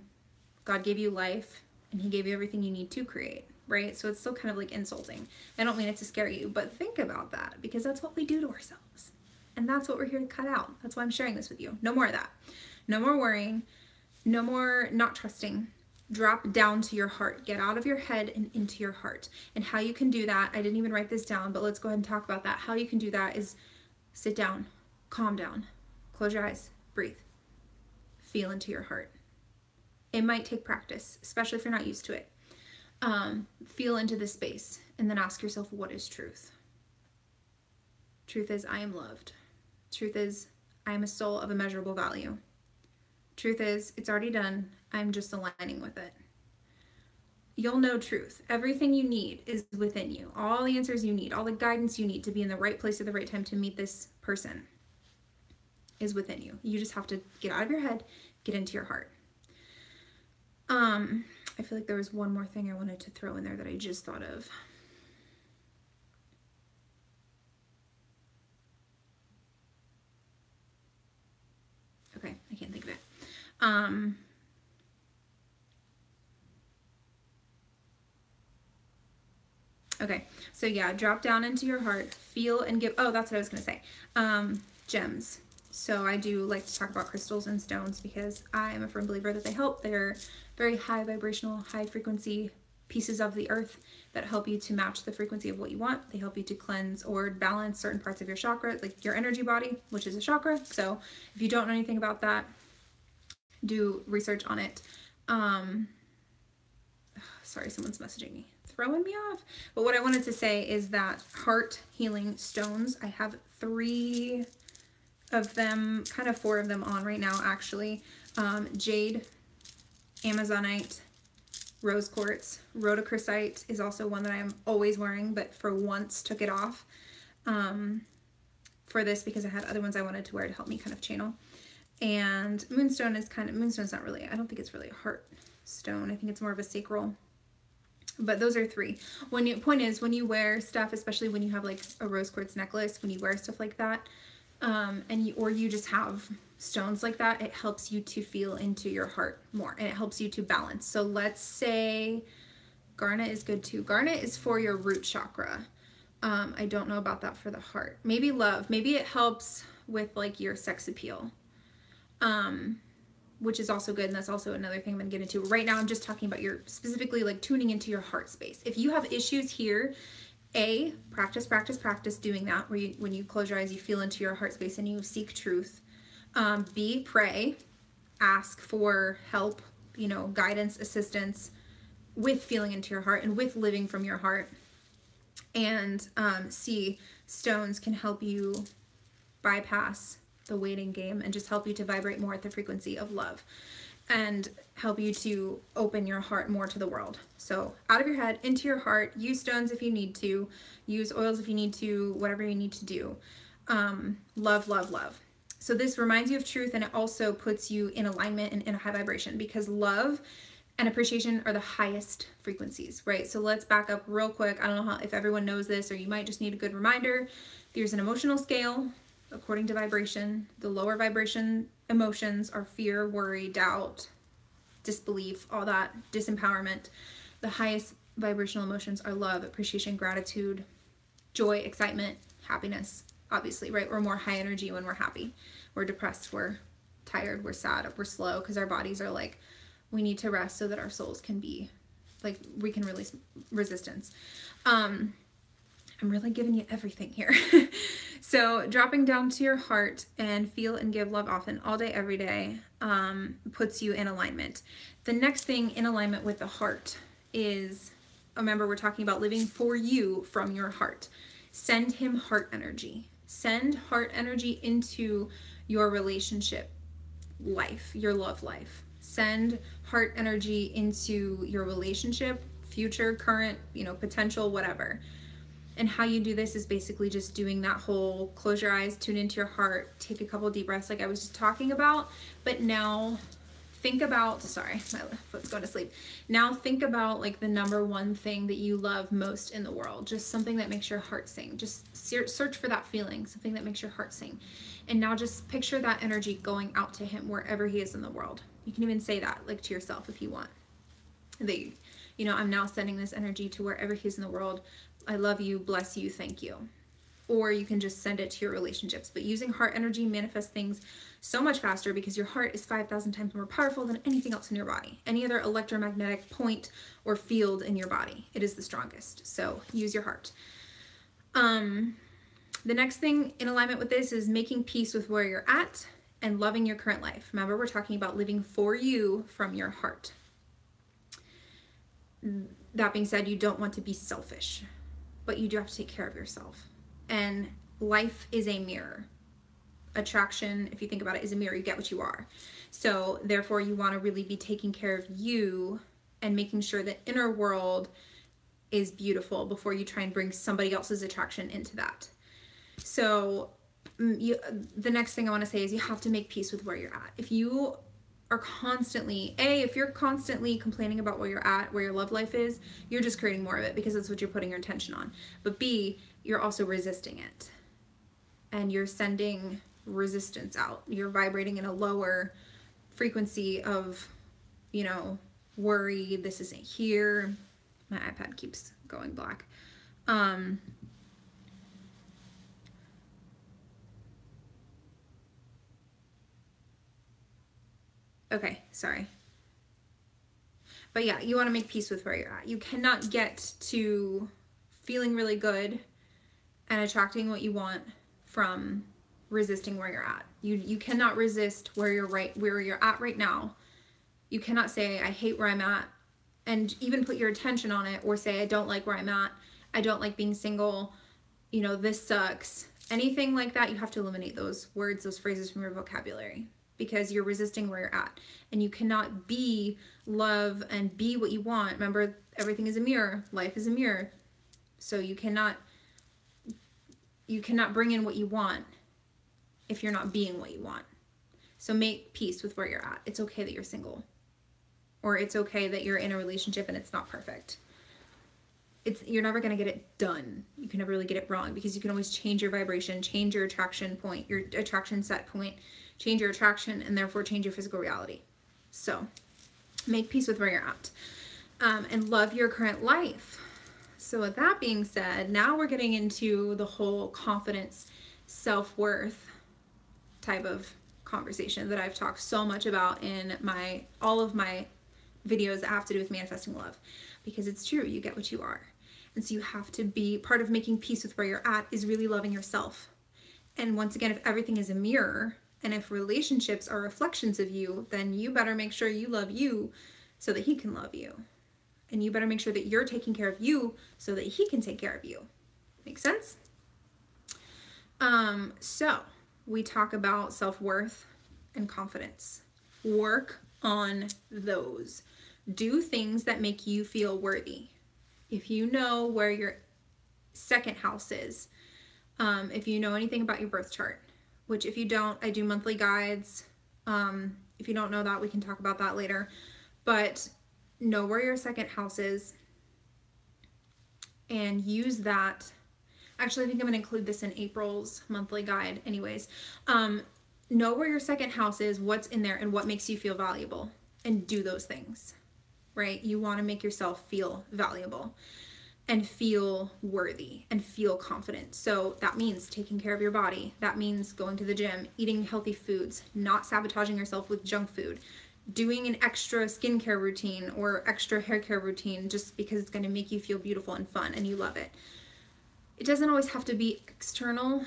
Speaker 1: God gave you life, and he gave you everything you need to create, right? So it's still kind of like insulting. I don't mean it to scare you, but think about that, because that's what we do to ourselves. And that's what we're here to cut out. That's why I'm sharing this with you. No more of that. No more worrying. No more not trusting. Drop down to your heart. Get out of your head and into your heart. And how you can do that, I didn't even write this down, but let's go ahead and talk about that. How you can do that is sit down, calm down, close your eyes, breathe, feel into your heart. It might take practice, especially if you're not used to it. Feel into this space, and then ask yourself, what is truth? Truth is, I am loved. Truth is, I am a soul of immeasurable value. Truth is, it's already done. I'm just aligning with it. You'll know truth. Everything you need is within you. All the answers you need, all the guidance you need to be in the right place at the right time to meet this person is within you. You just have to get out of your head, get into your heart. I feel like there was one more thing I wanted to throw in there that I just thought of. Okay, I can't think of it. Okay, so yeah, drop down into your heart, feel and give. Oh, that's what I was going to say. Gems. So I do like to talk about crystals and stones, because I am a firm believer that they help. They're very high vibrational, high frequency pieces of the earth that help you to match the frequency of what you want. They help you to cleanse or balance certain parts of your chakra, like your energy body, which is a chakra. So if you don't know anything about that, do research on it. Sorry, someone's messaging me, throwing me off. But what I wanted to say is that heart healing stones, I have 3 of them, kind of 4 of them on right now actually. Jade, Amazonite, rose quartz, rhodochrosite is also one that I'm always wearing, but for once took it off for this, because I had other ones I wanted to wear to help me kind of channel. And moonstone is moonstone's not really, I don't think it's really a heart stone. I think it's more of a sacral. But those are 3. Point is, when you wear stuff, especially when you have like a rose quartz necklace, when you wear stuff like that, or you just have stones like that, it helps you to feel into your heart more, and it helps you to balance. So let's say garnet is good too. Garnet is for your root chakra. I don't know about that for the heart. Maybe love. Maybe it helps with like your sex appeal, which is also good, and that's also another thing I'm going to get into. Right now I'm just talking about your specifically like tuning into your heart space. If you have issues here, practice doing that, where when you close your eyes, you feel into your heart space and you seek truth. B, pray, ask for help, guidance, assistance with feeling into your heart and with living from your heart. And C, stones can help you bypass the waiting game and just help you to vibrate more at the frequency of love and help you to open your heart more to the world. So out of your head, into your heart, use stones if you need to, use oils if you need to, whatever you need to do. Love, love, love. So this reminds you of truth, and it also puts you in alignment and in a high vibration, because love and appreciation are the highest frequencies, right? So let's back up real quick. I don't know if everyone knows this, or you might just need a good reminder. There's an emotional scale according to vibration. The lower vibration emotions are fear, worry, doubt, disbelief, all that, disempowerment. The highest vibrational emotions are love, appreciation, gratitude, joy, excitement, happiness, obviously, right? We're more high energy when we're happy. We're depressed, we're tired, we're sad, we're slow, because our bodies are like, we need to rest so that our souls can be, like, we can release resistance. I'm really giving you everything here. So dropping down to your heart and feel and give love often, all day, every day, puts you in alignment. The next thing in alignment with the heart is, remember, we're talking about living for you from your heart. Send him heart energy. Send heart energy into your relationship life, your love life. Send heart energy into your relationship, future, current, potential, whatever. And how you do this is basically just doing that whole close your eyes, tune into your heart, take a couple deep breaths like I was just talking about. But now think about, sorry, my foot's going to sleep. Now think about like the number one thing that you love most in the world. Just something that makes your heart sing. Just search for that feeling, something that makes your heart sing. And now just picture that energy going out to him wherever he is in the world. You can even say that like to yourself if you want. That, I'm now sending this energy to wherever he is in the world. I love you, bless you, thank you. Or you can just send it to your relationships. But using heart energy manifests things so much faster because your heart is 5,000 times more powerful than anything else in your body. Any other electromagnetic point or field in your body, it is the strongest. So use your heart. The next thing in alignment with this is making peace with where you're at and loving your current life. Remember, we're talking about living for you from your heart. That being said, you don't want to be selfish, but you do have to take care of yourself. And life is a mirror. Attraction, if you think about it, is a mirror. You get what you are. So therefore, you want to really be taking care of you and making sure the inner world is beautiful before you try and bring somebody else's attraction into that. So the next thing I want to say is you have to make peace with where you're at. If you are constantly, if you're constantly complaining about where you're at, where your love life is, you're just creating more of it because that's what you're putting your attention on. But B, you're also resisting it. And you're sending resistance out. You're vibrating in a lower frequency of, worry, this isn't here. My iPad keeps going black. Okay, sorry. But yeah, you want to make peace with where you're at. You cannot get to feeling really good and attracting what you want from resisting where you're at. You cannot resist where you're at right now. You cannot say, I hate where I'm at, and even put your attention on it, or say, I don't like where I'm at. I don't like being single. This sucks. Anything like that, you have to eliminate those words, those phrases from your vocabulary, because you're resisting where you're at. And you cannot be love and be what you want. Remember, everything is a mirror. Life is a mirror. So you cannot bring in what you want if you're not being what you want. So make peace with where you're at. It's okay that you're single. Or it's okay that you're in a relationship and it's not perfect. You're never going to get it done. You can never really get it wrong, because you can always change your vibration, change your attraction point, your attraction set point, change your attraction, and therefore change your physical reality. So make peace with where you're at, and love your current life. So with that being said, now we're getting into the whole confidence, self-worth type of conversation that I've talked so much about in all of my videos that have to do with manifesting love, because it's true, you get what you are. And so you have to be, part of making peace with where you're at is really loving yourself. And once again, if everything is a mirror, and if relationships are reflections of you, then you better make sure you love you so that he can love you. And you better make sure that you're taking care of you so that he can take care of you. Make sense? So we talk about self-worth and confidence. Work on those. Do things that make you feel worthy. If you know where your second house is, if you know anything about your birth chart, which if you don't, I do monthly guides. If you don't know that, we can talk about that later. But know where your second house is and use that. Actually, I think I'm going to include this in April's monthly guide anyways. Know where your second house is, what's in there, and what makes you feel valuable, and do those things, right? You want to make yourself feel valuable and feel worthy and feel confident. So that means taking care of your body. That means going to the gym, eating healthy foods, not sabotaging yourself with junk food, doing an extra skincare routine or extra hair care routine just because it's going to make you feel beautiful and fun and you love it. It doesn't always have to be external.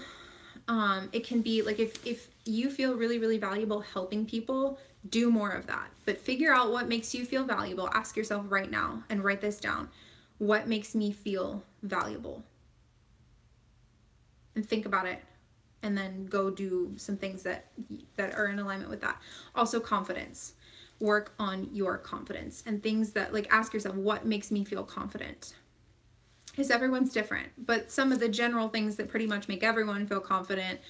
Speaker 1: It can be like if you feel really, really valuable helping people, do more of that. But figure out what makes you feel valuable. Ask yourself right now and write this down. What makes me feel valuable? And think about it. And then go do some things that are in alignment with that. Also, confidence. Work on your confidence and things that, like, ask yourself, what makes me feel confident? Because everyone's different, but some of the general things that pretty much make everyone feel confident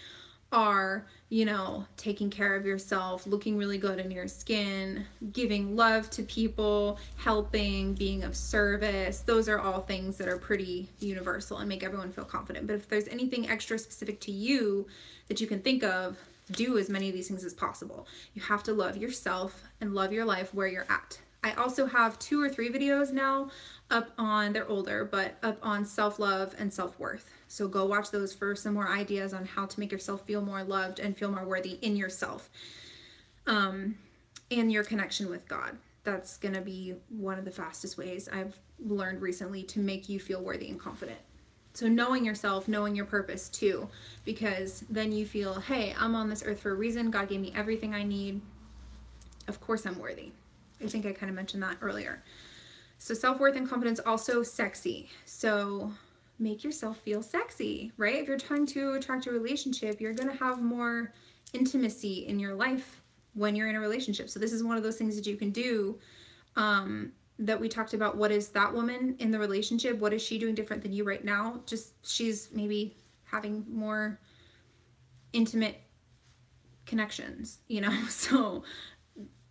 Speaker 1: are, you know, taking care of yourself, looking really good in your skin, giving love to people, helping, being of service. Those are all things that are pretty universal and make everyone feel confident. But if there's anything extra specific to you that you can think of, do as many of these things as possible. You have to love yourself and love your life where you're at. I also have 2 or 3 videos now up on, they're older, but up on self-love and self-worth. So go watch those for some more ideas on how to make yourself feel more loved and feel more worthy in yourself. And your connection with God. That's going to be one of the fastest ways I've learned recently to make you feel worthy and confident. So knowing yourself, knowing your purpose too, because then you feel, hey, I'm on this earth for a reason. God gave me everything I need. Of course I'm worthy. I think I kind of mentioned that earlier. So self-worth and confidence, also sexy. So make yourself feel sexy, right? If you're trying to attract a relationship, you're going to have more intimacy in your life when you're in a relationship. So this is one of those things that you can do that we talked about. What is that woman in the relationship? What is she doing different than you right now? Just she's maybe having more intimate connections, you know? So,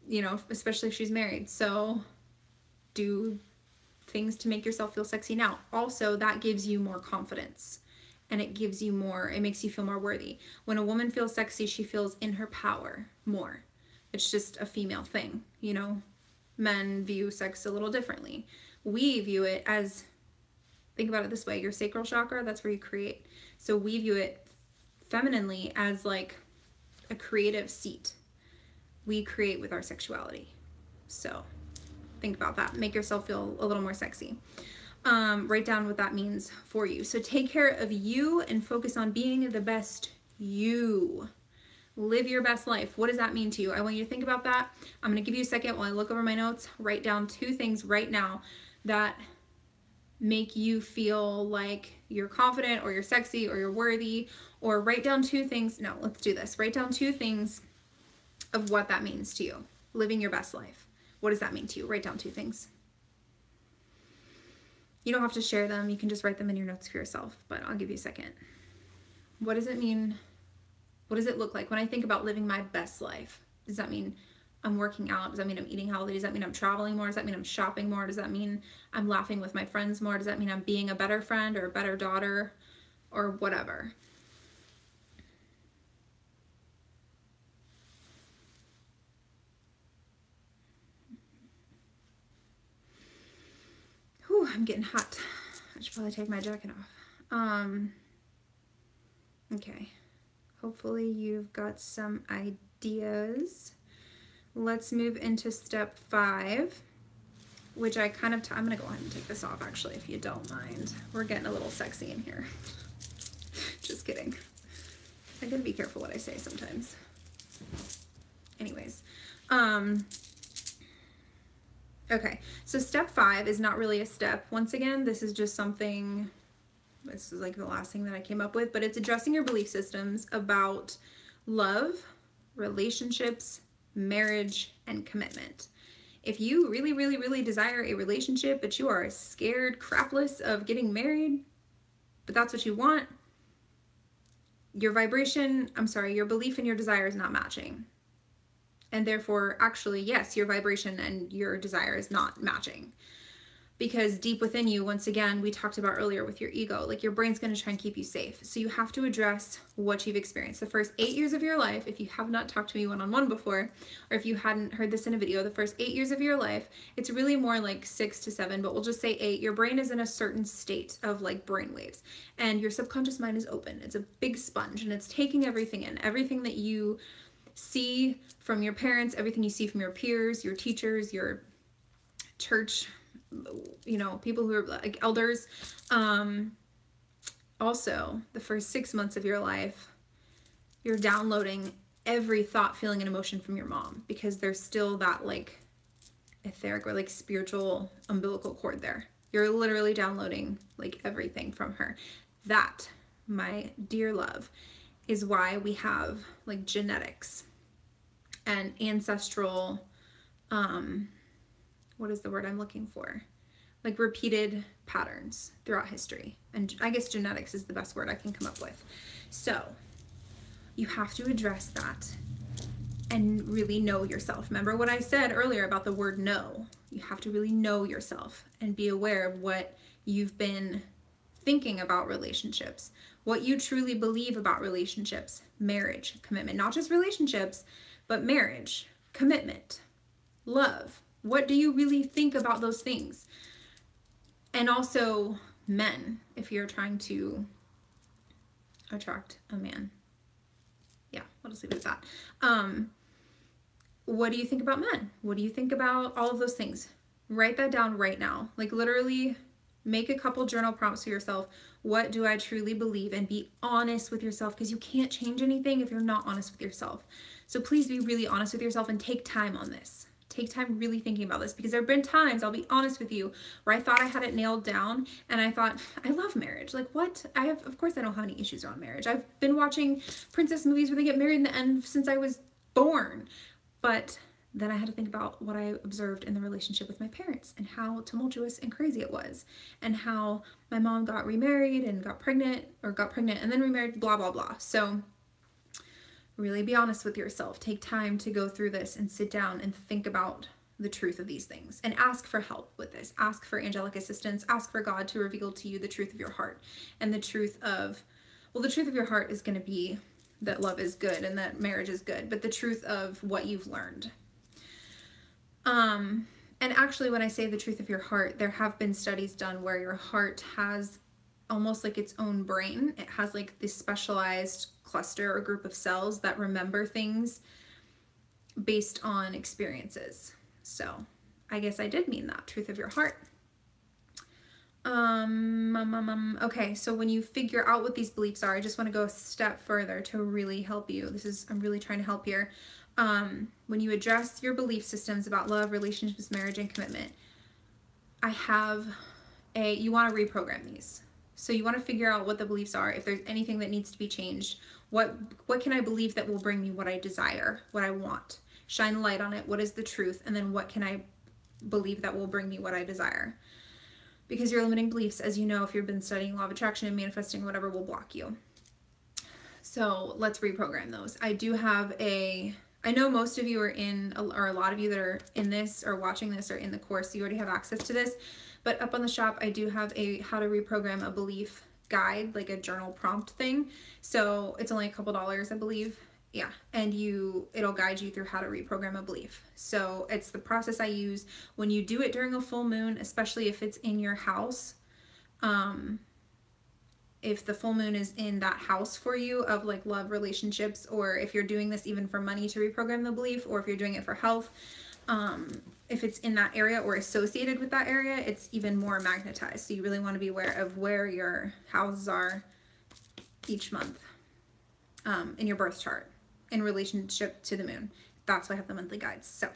Speaker 1: you know, especially if she's married. So do things to make yourself feel sexy now. Also, that gives you more confidence and it gives you more, it makes you feel more worthy. When a woman feels sexy, she feels in her power more. It's just a female thing, you know? Men view sex a little differently. We view it as, think about it this way, your sacral chakra, that's where you create. So we view it femininely as like a creative seat. We create with our sexuality. So think about that. Make yourself feel a little more sexy. Write down what that means for you. So take care of you and focus on being the best you. Live your best life. What does that mean to you? I want you to think about that. I'm going to give you a second while I look over my notes. Write down 2 things right now that make you feel like you're confident or you're sexy or you're worthy. Or write down 2 things. No, let's do this. Write down 2 things of what that means to you. Living your best life. What does that mean to you? Write down 2 things. You don't have to share them. You can just write them in your notes for yourself, but I'll give you a second. What does it mean? What does it look like when I think about living my best life? Does that mean I'm working out? Does that mean I'm eating healthy? Does that mean I'm traveling more? Does that mean I'm shopping more? Does that mean I'm laughing with my friends more? Does that mean I'm being a better friend or a better daughter or whatever? Whew, I'm getting hot. I should probably take my jacket off. Okay. Hopefully you've got some ideas. Let's move into step 5, which I kind of, I'm going to go ahead and take this off actually, if you don't mind. We're getting a little sexy in here. Just kidding. I gotta be careful what I say sometimes. Anyways, okay, so step 5 is not really a step. Once again, this is just something, this is like the last thing that I came up with, but it's addressing your belief systems about love, relationships, marriage, and commitment. If you really, really, really desire a relationship, but you are scared crapless of getting married, but that's what you want, your vibration, your belief and your desire is not matching. And therefore, actually, yes, your vibration and your desire is not matching. Because deep within you, once again, we talked about earlier with your ego, like your brain's going to try and keep you safe. So you have to address what you've experienced. The first 8 years of your life, if you have not talked to me one-on-one before, or if you hadn't heard this in a video, the first 8 years of your life, it's really more like 6 to 7, but we'll just say 8. Your brain is in a certain state of like brain waves, and your subconscious mind is open. It's a big sponge, and it's taking everything in, everything that you see from your parents, everything you see from your peers, your teachers, your church, people who are like elders. Also, the first 6 months of your life, you're downloading every thought, feeling, and emotion from your mom, because there's still that like etheric or like spiritual umbilical cord there. You're literally downloading like everything from her. That, my dear love, is why we have like genetics and ancestral, what is the word I'm looking for? Like repeated patterns throughout history. And I guess genetics is the best word I can come up with. So you have to address that and really know yourself. Remember what I said earlier about the word know? You have to really know yourself and be aware of what you've been thinking about relationships, what you truly believe about relationships, marriage, commitment, not just relationships, but marriage, commitment, love. What do you really think about those things? And also men, if you're trying to attract a man. Yeah, I'll just leave it at that. What do you think about men? What do you think about all of those things? Write that down right now. Like literally make a couple journal prompts for yourself. What do I truly believe? And be honest with yourself, because you can't change anything if you're not honest with yourself. So please be really honest with yourself and take time on this. Take time really thinking about this, because there have been times, I'll be honest with you, where I thought I had it nailed down and I thought, I love marriage. Like what? Of course I don't have any issues around marriage. I've been watching princess movies where they get married in the end since I was born. But then I had to think about what I observed in the relationship with my parents and how tumultuous and crazy it was, and how my mom got remarried and got pregnant and then remarried, blah, blah, blah. So really be honest with yourself. Take time to go through this and sit down and think about the truth of these things and ask for help with this. Ask for angelic assistance. Ask for God to reveal to you the truth of your heart, and the truth of your heart is going to be that love is good and that marriage is good, but the truth of what you've learned. And actually, when I say the truth of your heart, there have been studies done where your heart has almost like its own brain. It has like this specialized cluster or group of cells that remember things based on experiences. So I guess I did mean that, truth of your heart. Okay, so when you figure out what these beliefs are, I just want to go a step further to really help you. I'm really trying to help here. When you address your belief systems about love, relationships, marriage, and commitment, you want to reprogram these. So you want to figure out what the beliefs are, if there's anything that needs to be changed. What can I believe that will bring me what I desire, what I want? Shine the light on it. What is the truth? And then what can I believe that will bring me what I desire? Because your limiting beliefs, as you know, if you've been studying law of attraction and manifesting, whatever, will block you. So let's reprogram those. I know most of you are or a lot of you that are in this or watching this or in the course, you already have access to this. But up on the shop, I do have a how to reprogram a belief guide, like a journal prompt thing. So it's only a couple dollars, I believe. Yeah, and it'll guide you through how to reprogram a belief. So it's the process I use when you do it during a full moon, especially if it's in your house. If the full moon is in that house for you of like love, relationships, or if you're doing this even for money to reprogram the belief, or if you're doing it for health, if it's in that area or associated with that area, it's even more magnetized. So you really want to be aware of where your houses are each month in your birth chart in relationship to the moon. That's why I have the monthly guides. So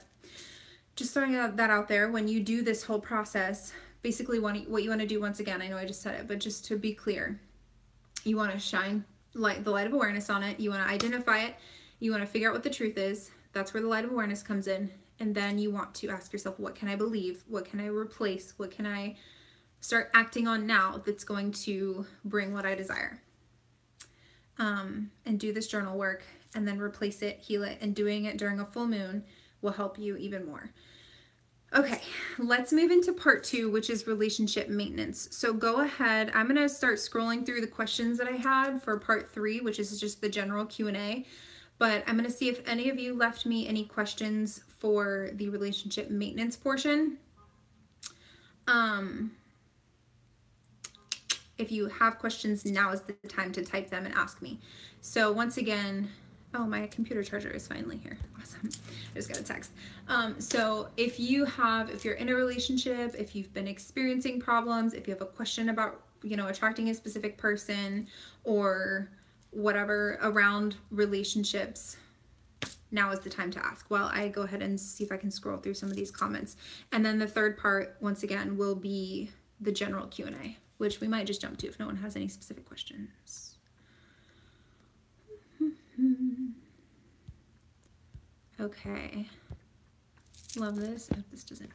Speaker 1: just throwing that out there, when you do this whole process, basically what you want to do, once again, I know I just said it, but just to be clear, you want to shine the light of awareness on it. You want to identify it. You want to figure out what the truth is. That's where the light of awareness comes in. And then you want to ask yourself, what can I believe? What can I replace? What can I start acting on now that's going to bring what I desire? And do this journal work and then replace it, heal it, and doing it during a full moon will help you even more. Okay, let's move into part 2, which is relationship maintenance. So go ahead, I'm gonna start scrolling through the questions that I had for part 3, which is just the general Q&A, but I'm gonna see if any of you left me any questions for the relationship maintenance portion. If you have questions, now is the time to type them and ask me. So once again, oh, my computer charger is finally here. Awesome. I just got a text. So if you're in a relationship, if you've been experiencing problems, if you have a question about, attracting a specific person or whatever around relationships, now is the time to ask. Well, I go ahead and see if I can scroll through some of these comments. And then the third part, once again, will be the general Q&A, which we might just jump to if no one has any specific questions. Okay. Love this. I hope this doesn't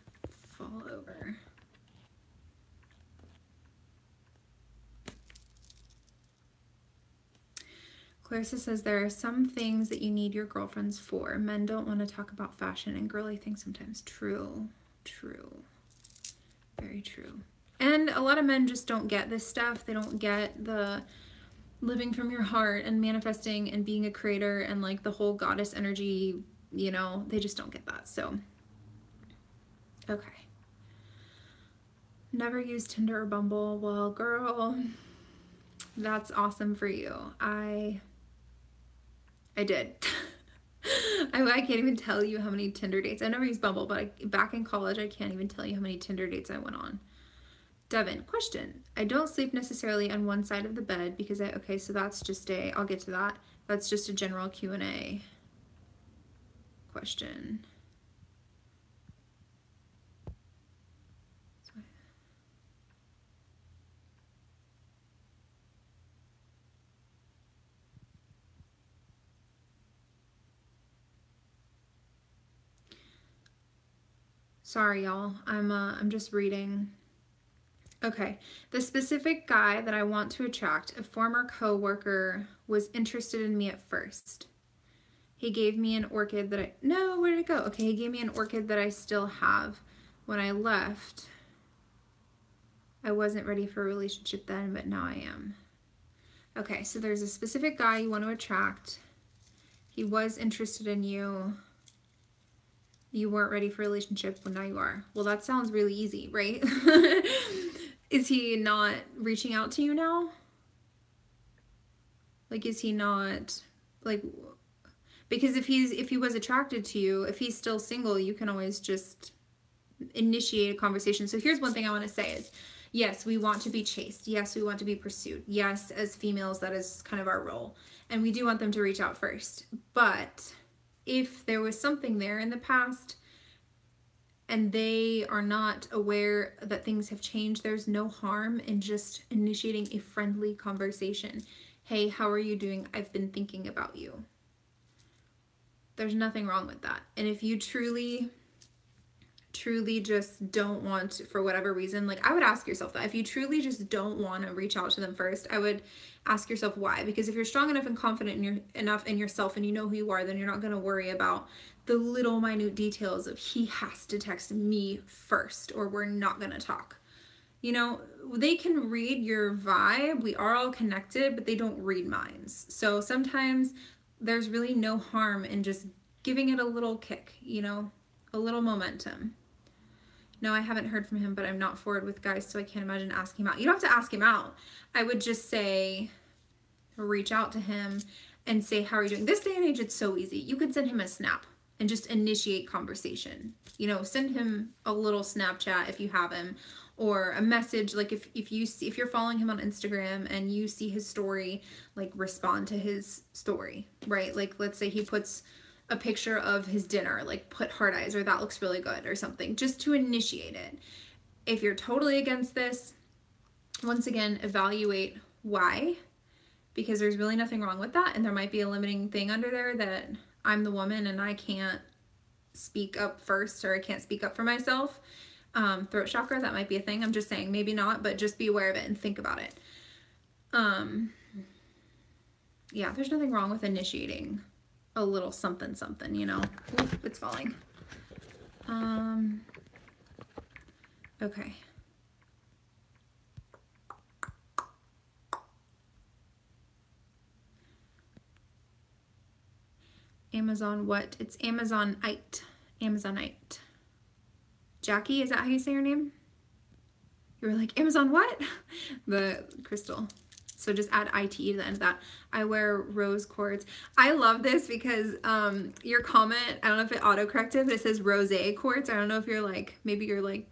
Speaker 1: fall over. Clarissa says there are some things that you need your girlfriends for. Men don't want to talk about fashion and girly things sometimes. True. Very true. And a lot of men just don't get this stuff. They don't get the living from your heart and manifesting and being a creator and like the whole goddess energy, they just don't get that. So, okay. Never used Tinder or Bumble. Well, girl, that's awesome for you. I did. I can't even tell you how many Tinder dates. I never used Bumble, but back in college, I can't even tell you how many Tinder dates I went on. Devin, question. I don't sleep necessarily on one side of the bed because okay, so that's just I'll get to that. That's just a general Q&A question. Sorry, y'all. I'm just reading. Okay. The specific guy that I want to attract, a former co-worker, was interested in me at first. He gave me an orchid that where did it go? Okay, he gave me an orchid that I still have. When I left, I wasn't ready for a relationship then, but now I am. Okay, so there's a specific guy you want to attract. He was interested in you. You weren't ready for a relationship, but now you are. Well, that sounds really easy, right? Is he not reaching out to you now? Like, is he not, like, because if he was attracted to you, if he's still single, you can always just initiate a conversation. So here's one thing I want to say is, yes, we want to be chased. Yes, we want to be pursued. Yes, as females, that is kind of our role. And we do want them to reach out first. But if there was something there in the past and they are not aware that things have changed, there's no harm in just initiating a friendly conversation. Hey, how are you doing? I've been thinking about you. There's nothing wrong with that. And if you truly just don't want, for whatever reason, like, I would ask yourself that. If you truly just don't want to reach out to them first, I would ask yourself why. Because if you're strong enough and confident enough in yourself and you know who you are, then you're not going to worry about the little minute details of he has to text me first or we're not going to talk. They can read your vibe. We are all connected, but they don't read minds. So sometimes there's really no harm in just giving it a little kick, a little momentum. No, I haven't heard from him, but I'm not forward with guys, so I can't imagine asking him out. You don't have to ask him out. I would just say, reach out to him and say, how are you doing? This day and age, it's so easy. You could send him a snap and just initiate conversation. Send him a little Snapchat if you have him, or a message. Like if you're following him on Instagram and you see his story, like, respond to his story, right? Like, let's say he puts a picture of his dinner, like, put heart eyes, or that looks really good or something, just to initiate it. If you're totally against this, once again, evaluate why, because there's really nothing wrong with that. And there might be a limiting thing under there that I'm the woman and I can't speak up first, or I can't speak up for myself. Throat chakra, that might be a thing. I'm just saying, maybe not, but just be aware of it and think about it. Yeah, there's nothing wrong with initiating a little something something, you know. Oof, it's falling. Okay. Amazon what? It's Amazonite. Amazonite. Jackie, is that how you say your name? You were like, Amazon what? The crystal. So just add IT to the end of that. I wear rose quartz. I love this because your comment, I don't know if it auto-corrected, but it says rose quartz. I don't know if you're like, maybe you're like,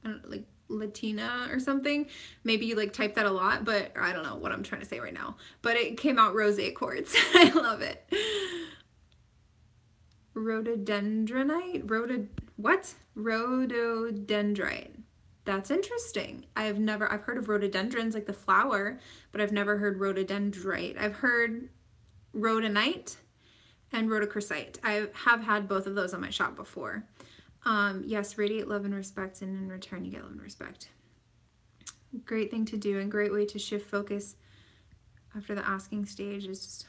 Speaker 1: I don't know, like Latina or something. Maybe you like type that a lot, but I don't know what I'm trying to say right now. But it came out rose quartz. I love it. Rhododendronite? What? Rhododendrite. That's interesting. I've heard of rhododendrons, like the flower, but I've never heard rhododendrite. I've heard rhodonite and rhodochrosite. I have had both of those on my shop before. Yes, radiate love and respect, and in return you get love and respect. Great thing to do and great way to shift focus after the asking stage is just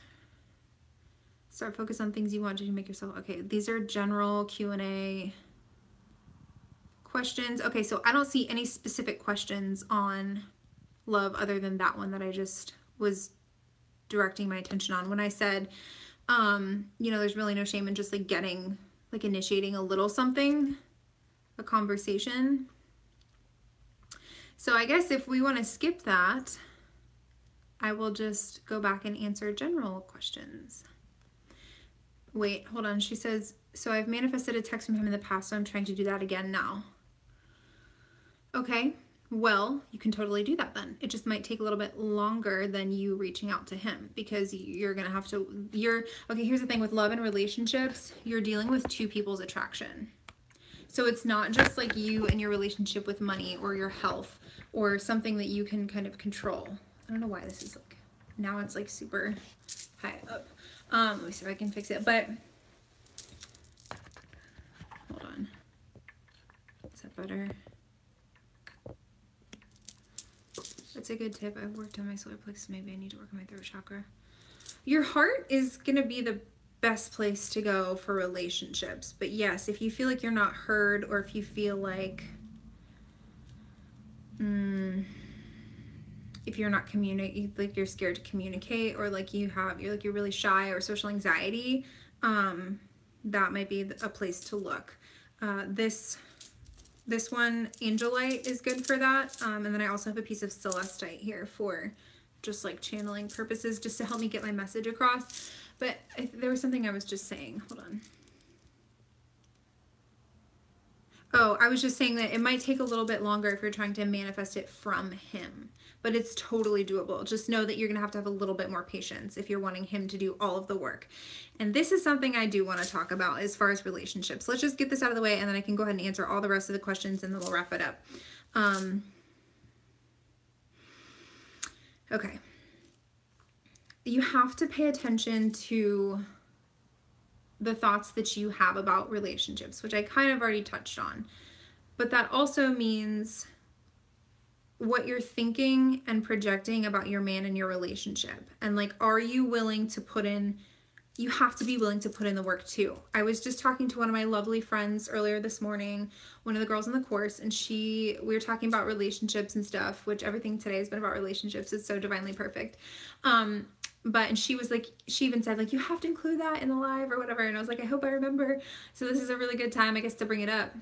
Speaker 1: start focus on things you want to make yourself. Okay, these are general Q&A questions. Okay, so I don't see any specific questions on love other than that one that I just was directing my attention on when I said, you know, there's really no shame in just like getting, like initiating a little something, a conversation. So I guess if we want to skip that, I will just go back and answer general questions. Wait, hold on. She says, so I've manifested a text from him in the past, so I'm trying to do that again now. Okay, well, you can totally do that then. It just might take a little bit longer than you reaching out to him because you're going to have to, okay, here's the thing with love and relationships, you're dealing with two people's attraction. So it's not just like you and your relationship with money or your health or something that you can kind of control. I don't know why this is like, now it's like super high up. Let me see if I can fix it, but hold on. Is that better? That's a good tip. I've worked on my solar plexus. Maybe I need to work on my throat chakra. Your heart is going to be the best place to go for relationships. But yes, if you feel like you're not heard or if you feel like if you're not communicating, like you're scared to communicate or like you're really shy or social anxiety, that might be a place to look. This one, Angelite, is good for that. And then I also have a piece of Celestite here for just like channeling purposes, just to help me get my message across. But there was something I was just saying. Hold on. Oh, I was just saying that it might take a little bit longer if you're trying to manifest it from him. But it's totally doable. Just know that you're going to have a little bit more patience if you're wanting him to do all of the work. And this is something I do want to talk about as far as relationships. Let's just get this out of the way and then I can go ahead and answer all the rest of the questions and then we'll wrap it up. Okay. You have to pay attention to the thoughts that you have about relationships, which I kind of already touched on. But that also means what you're thinking and projecting about your man and your relationship. And like, are you willing to put in, you have to be willing to put in the work too. I was just talking to one of my lovely friends earlier this morning, one of the girls in the course, and we were talking about relationships and stuff, which everything today has been about relationships. It's so divinely perfect. And she was like, she even said like, you have to include that in the live or whatever. And I was like, I hope I remember. So this is a really good time, I guess, to bring it up,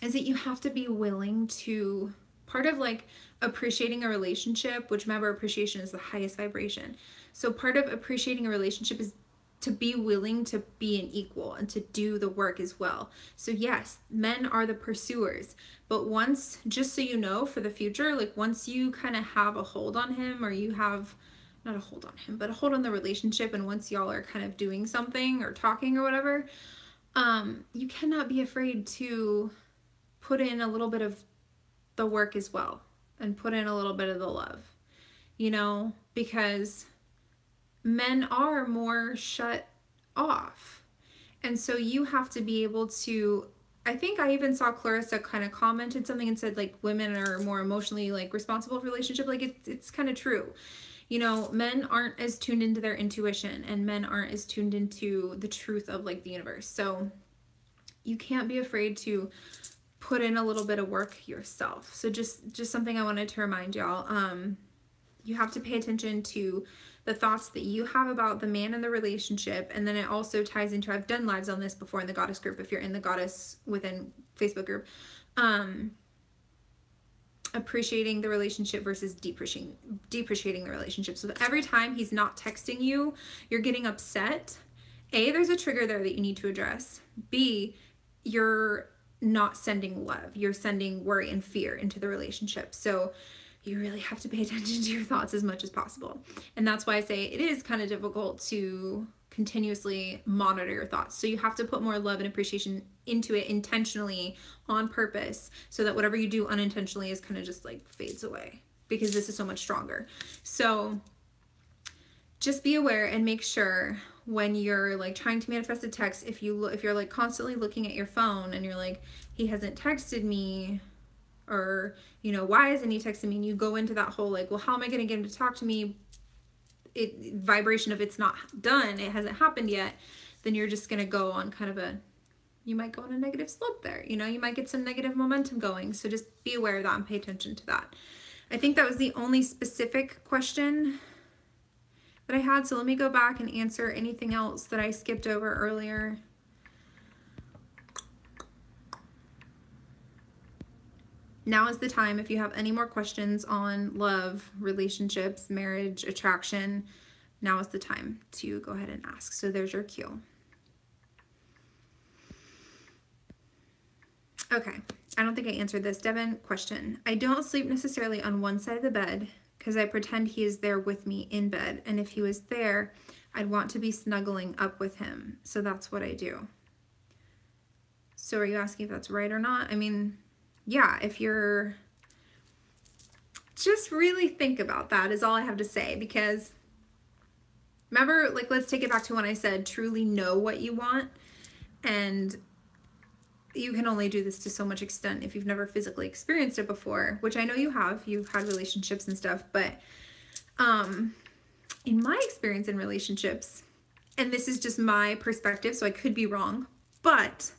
Speaker 1: is that you have to be willing to, part of like appreciating a relationship, which remember, appreciation is the highest vibration. So part of appreciating a relationship is to be willing to be an equal and to do the work as well. So yes, men are the pursuers, but once, just so you know for the future, like once you kind of have a hold on him, or you have, not a hold on him, but a hold on the relationship, and once y'all are kind of doing something or talking or whatever, you cannot be afraid to put in a little bit of the work as well and put in a little bit of the love, you know, because men are more shut off. And so you have to be able to, I think I even saw Clarissa kind of commented something and said like women are more emotionally like responsible for relationship. Like it's kind of true. You know, men aren't as tuned into their intuition, and men aren't as tuned into the truth of like the universe. So you can't be afraid to put in a little bit of work yourself. So just something I wanted to remind y'all. You have to pay attention to the thoughts that you have about the man in the relationship. And then it also ties into, I've done lives on this before in the Goddess group, if you're in the Goddess Within Facebook group. Appreciating the relationship versus depreciating the relationship. So every time he's not texting you, you're getting upset. A, there's a trigger there that you need to address. B, you're not sending love. You're sending worry and fear into the relationship. So you really have to pay attention to your thoughts as much as possible. And that's why I say it is kind of difficult to continuously monitor your thoughts. So you have to put more love and appreciation into it intentionally, on purpose, so that whatever you do unintentionally is kind of just like fades away, because this is so much stronger. So just be aware and make sure when you're like trying to manifest a text, if you're like constantly looking at your phone and you're like, he hasn't texted me, or, you know, why isn't he texting me? And you go into that whole like, well, how am I going to get him to talk to me? Vibration of it's not done, it hasn't happened yet. Then you're just going to go on kind of you might go on a negative slope there. You know, you might get some negative momentum going. So just be aware of that and pay attention to that. I think that was the only specific question that I had. So let me go back and answer anything else that I skipped over earlier. Now is the time, if you have any more questions on love, relationships, marriage, attraction, now is the time to go ahead and ask. So there's your cue. Okay, I don't think I answered this. Devin, question. I don't sleep necessarily on one side of the bed because I pretend he is there with me in bed. And if he was there, I'd want to be snuggling up with him. So that's what I do. So are you asking if that's right or not? I mean, yeah, if you're... Just really think about that is all I have to say, because remember, like, let's take it back to when I said truly know what you want. And you can only do this to so much extent if you've never physically experienced it before, which I know you have. You've had relationships and stuff, but in my experience in relationships, and this is just my perspective, so I could be wrong, but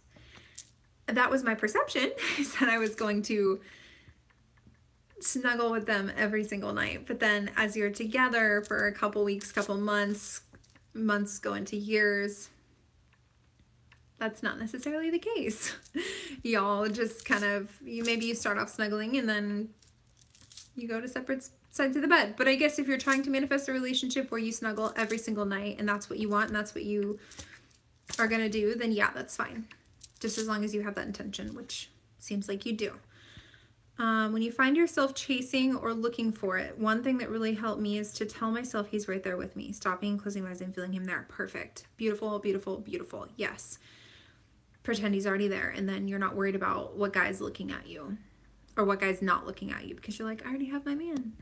Speaker 1: that was my perception, is that I was going to snuggle with them every single night. But then as you're together for a couple weeks, couple months go into years, that's not necessarily the case. Y'all just kind of, maybe you start off snuggling and then you go to separate sides of the bed. But I guess if you're trying to manifest a relationship where you snuggle every single night and that's what you want and that's what you are going to do, then yeah, that's fine. Just as long as you have that intention, which seems like you do. When you find yourself chasing or looking for it, one thing that really helped me is to tell myself he's right there with me. Stopping and closing my eyes and feeling him there. Perfect. Beautiful, beautiful, beautiful. Yes. Pretend he's already there, and then you're not worried about what guy's looking at you or what guy's not looking at you, because you're like, I already have my man.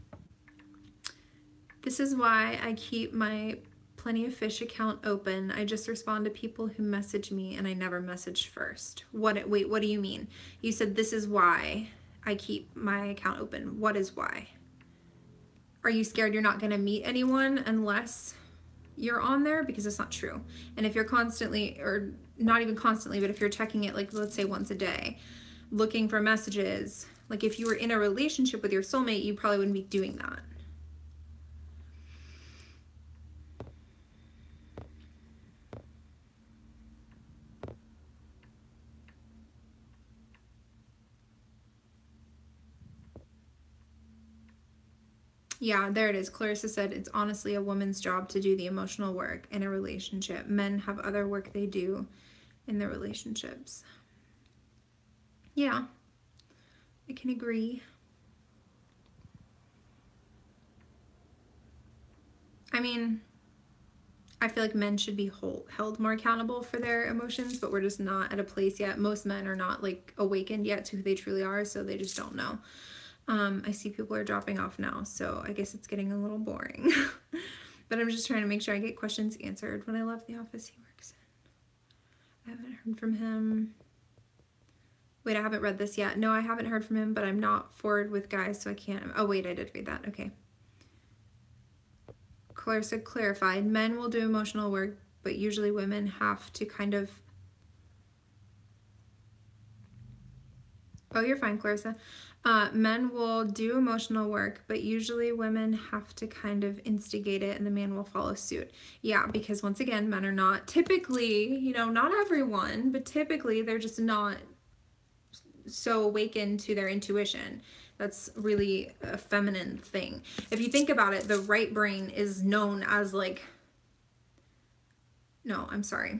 Speaker 1: This is why I keep my Plenty of Fish account open. I just respond to people who message me and I never message first. Wait, what do you mean? You said this is why I keep my account open. What is why? Are you scared you're not going to meet anyone unless you're on there? Because it's not true. And if you're constantly, or not even constantly, but if you're checking it, like let's say once a day, looking for messages, like if you were in a relationship with your soulmate, you probably wouldn't be doing that. Yeah, there it is. Clarissa said it's honestly a woman's job to do the emotional work in a relationship. Men have other work they do in their relationships. Yeah, I can agree. I mean, I feel like men should be held more accountable for their emotions, but we're just not at a place yet. Most men are not like awakened yet to who they truly are, so they just don't know. I see people are dropping off now, so I guess it's getting a little boring. But I'm just trying to make sure I get questions answered. When I left the office he works in. I haven't heard from him. Wait, I haven't read this yet. No, I haven't heard from him, but I'm not forward with guys, so I can't. Oh, wait, I did read that. Okay. Clarissa clarified, men will do emotional work, but usually women have to kind of... Oh, you're fine, Clarissa. Men will do emotional work, but usually women have to kind of instigate it and the man will follow suit. Yeah, because once again, men are not typically, you know, not everyone, but typically they're just not so awakened to their intuition. That's really a feminine thing. If you think about it, the right brain is known as like... No, I'm sorry.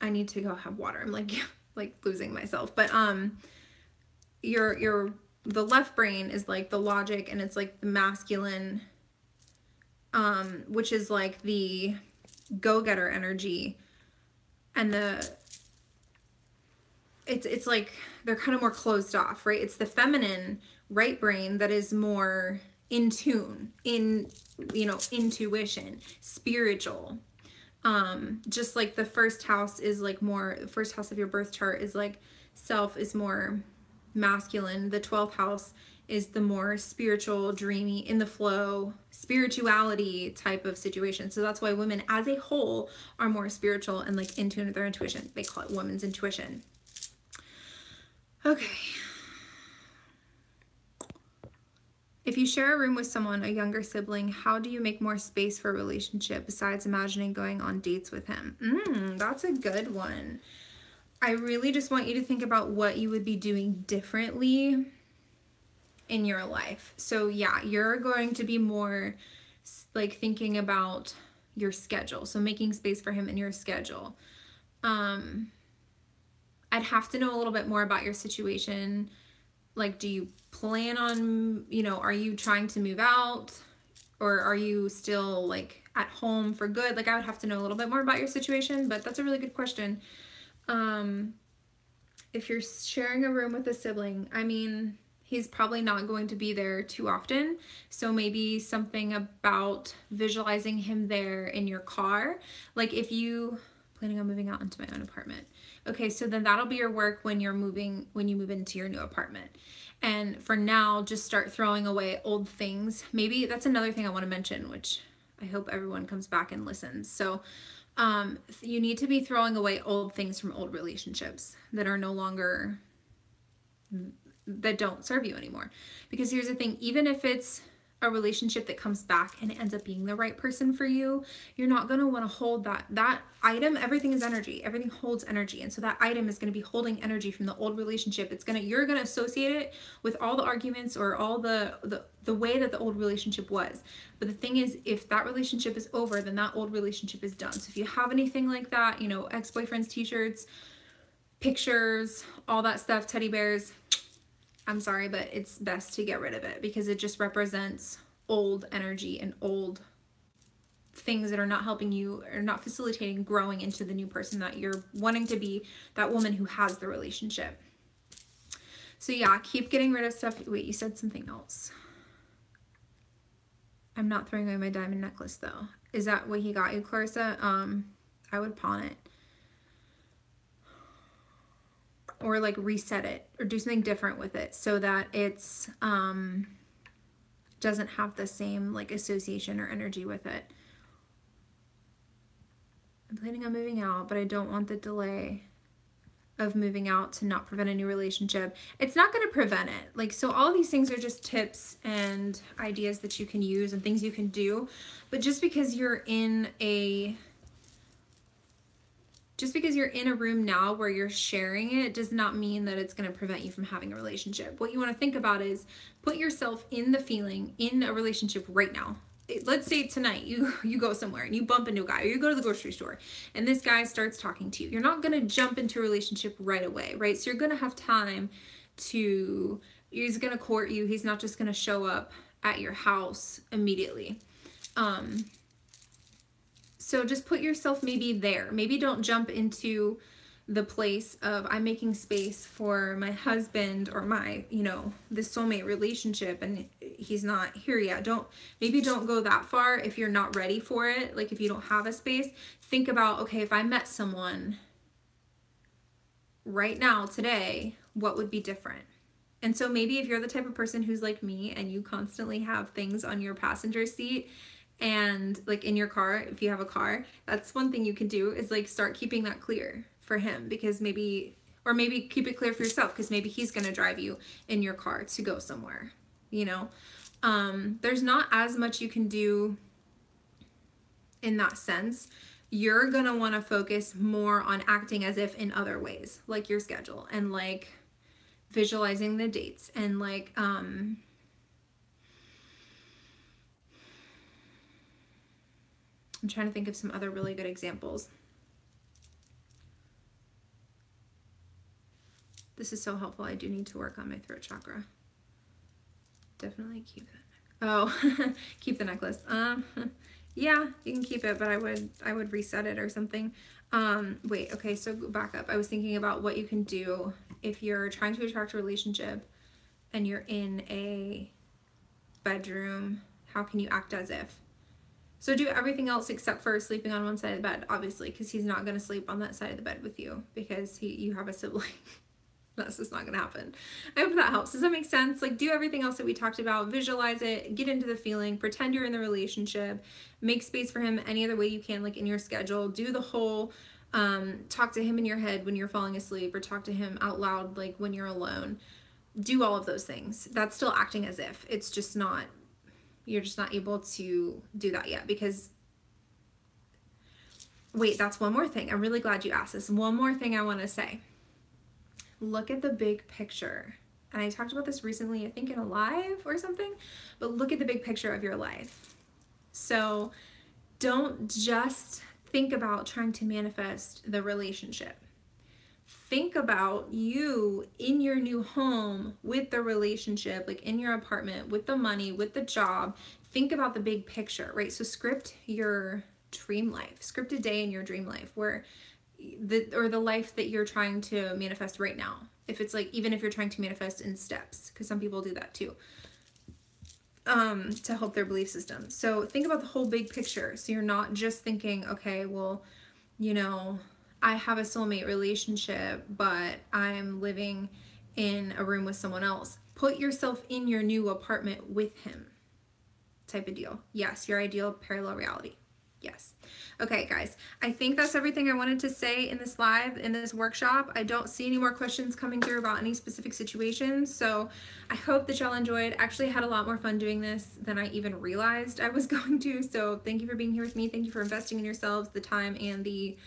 Speaker 1: I need to go have water. I'm like losing myself. But the left brain is like the logic, and it's like the masculine, which is like the go-getter energy, and it's like they're kind of more closed off, right? It's the feminine right brain that is more in tune, in, you know, intuition, spiritual. Just like the first house is like more, the first house of your birth chart is like self, is more masculine. The 12th house is the more spiritual, dreamy, in the flow, spirituality type of situation. So that's why women as a whole are more spiritual and like in tune with their intuition. They call it women's intuition. Okay. If you share a room with someone, a younger sibling, how do you make more space for a relationship besides imagining going on dates with him? That's a good one. I really just want you to think about what you would be doing differently in your life. So yeah, you're going to be more like thinking about your schedule. So making space for him in your schedule. I'd have to know a little bit more about your situation. Like, do you plan on, you know, are you trying to move out, or are you still like at home for good? Like, I would have to know a little bit more about your situation, but that's a really good question. If you're sharing a room with a sibling, I mean, he's probably not going to be there too often. So maybe something about visualizing him there in your car. Like if you planning on moving out into my own apartment. Okay, so then that'll be your work when you move into your new apartment. And for now, just start throwing away old things. Maybe that's another thing I want to mention, which I hope everyone comes back and listens. So you need to be throwing away old things from old relationships that are no longer, that don't serve you anymore. Because here's the thing, even if it's a relationship that comes back and it ends up being the right person for you, you're not going to want to hold that item. Everything is energy. Everything holds energy. And so that item is going to be holding energy from the old relationship. You're going to associate it with all the arguments or all the way that the old relationship was. But the thing is, if that relationship is over, then that old relationship is done. So if you have anything like that, you know, ex-boyfriends, t-shirts, pictures, all that stuff, teddy bears, I'm sorry, but it's best to get rid of it because it just represents old energy and old things that are not helping you or not facilitating growing into the new person that you're wanting to be, that woman who has the relationship. So yeah, keep getting rid of stuff. Wait, you said something else. I'm not throwing away my diamond necklace though. Is that what he got you, Clarissa? I would pawn it. Or like reset it or do something different with it so that it's doesn't have the same like association or energy with it. I'm planning on moving out, but I don't want the delay of moving out to not prevent a new relationship. It's not going to prevent it. Like, so all these things are just tips and ideas that you can use and things you can do. But just because you're in a room now where you're sharing it does not mean that it's going to prevent you from having a relationship. What you want to think about is put yourself in the feeling in a relationship right now. Let's say tonight you go somewhere and you bump into a guy, or you go to the grocery store and this guy starts talking to you. You're not going to jump into a relationship right away, right? So you're going to have time he's going to court you. He's not just going to show up at your house immediately. So just put yourself maybe there. Maybe don't jump into the place of I'm making space for my husband or my, you know, the soulmate relationship and he's not here yet. Maybe don't go that far if you're not ready for it. Like if you don't have a space, think about, okay, if I met someone right now, today, what would be different? And so maybe if you're the type of person who's like me and you constantly have things on your passenger seat, And like in your car, if you have a car, that's one thing you can do is like start keeping that clear for him, because maybe, or maybe keep it clear for yourself, because maybe he's going to drive you in your car to go somewhere, you know. There's not as much you can do in that sense. You're going to want to focus more on acting as if in other ways, like your schedule and like visualizing the dates and like I'm trying to think of some other really good examples. This is so helpful. I do need to work on my throat chakra. Definitely keep it. Oh, keep the necklace. Yeah, you can keep it, but I would reset it or something. Wait, okay, so back up. I was thinking about what you can do if you're trying to attract a relationship and you're in a bedroom. How can you act as if? So do everything else except for sleeping on one side of the bed, obviously, because he's not going to sleep on that side of the bed with you because you have a sibling. That's just not going to happen. I hope that helps. Does that make sense? Like, do everything else that we talked about, visualize it, get into the feeling, pretend you're in the relationship, make space for him any other way you can, like in your schedule. Do the whole talk to him in your head when you're falling asleep, or talk to him out loud like when you're alone. Do all of those things. That's still acting as if. It's just not, you're just not able to do that yet because, wait, that's one more thing. I'm really glad you asked this. One more thing I want to say. Look at the big picture. And I talked about this recently, I think in a live or something, but look at the big picture of your life. So don't just think about trying to manifest the relationship. Think about you in your new home with the relationship, like in your apartment, with the money, with the job. Think about the big picture, right? So script your dream life, script a day in your dream life where the life that you're trying to manifest right now. If it's like, even if you're trying to manifest in steps, because some people do that too, to help their belief system. So think about the whole big picture. So you're not just thinking, okay, well, you know, I have a soulmate relationship, but I'm living in a room with someone else. Put yourself in your new apartment with him, type of deal. Yes, your ideal parallel reality. Yes. Okay, guys, I think that's everything I wanted to say in this live, in this workshop. I don't see any more questions coming through about any specific situations, so I hope that y'all enjoyed. I actually had a lot more fun doing this than I even realized I was going to, so thank you for being here with me. Thank you for investing in yourselves, the time and the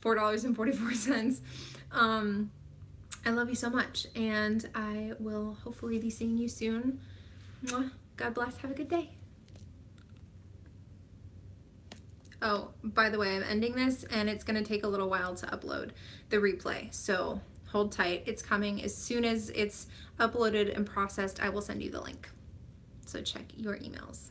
Speaker 1: $4.44. I love you so much, and I will hopefully be seeing you soon. Mwah. God bless. Have a good day. Oh, by the way, I'm ending this and it's going to take a little while to upload the replay. So hold tight. It's coming. As soon as it's uploaded and processed, I will send you the link. So check your emails.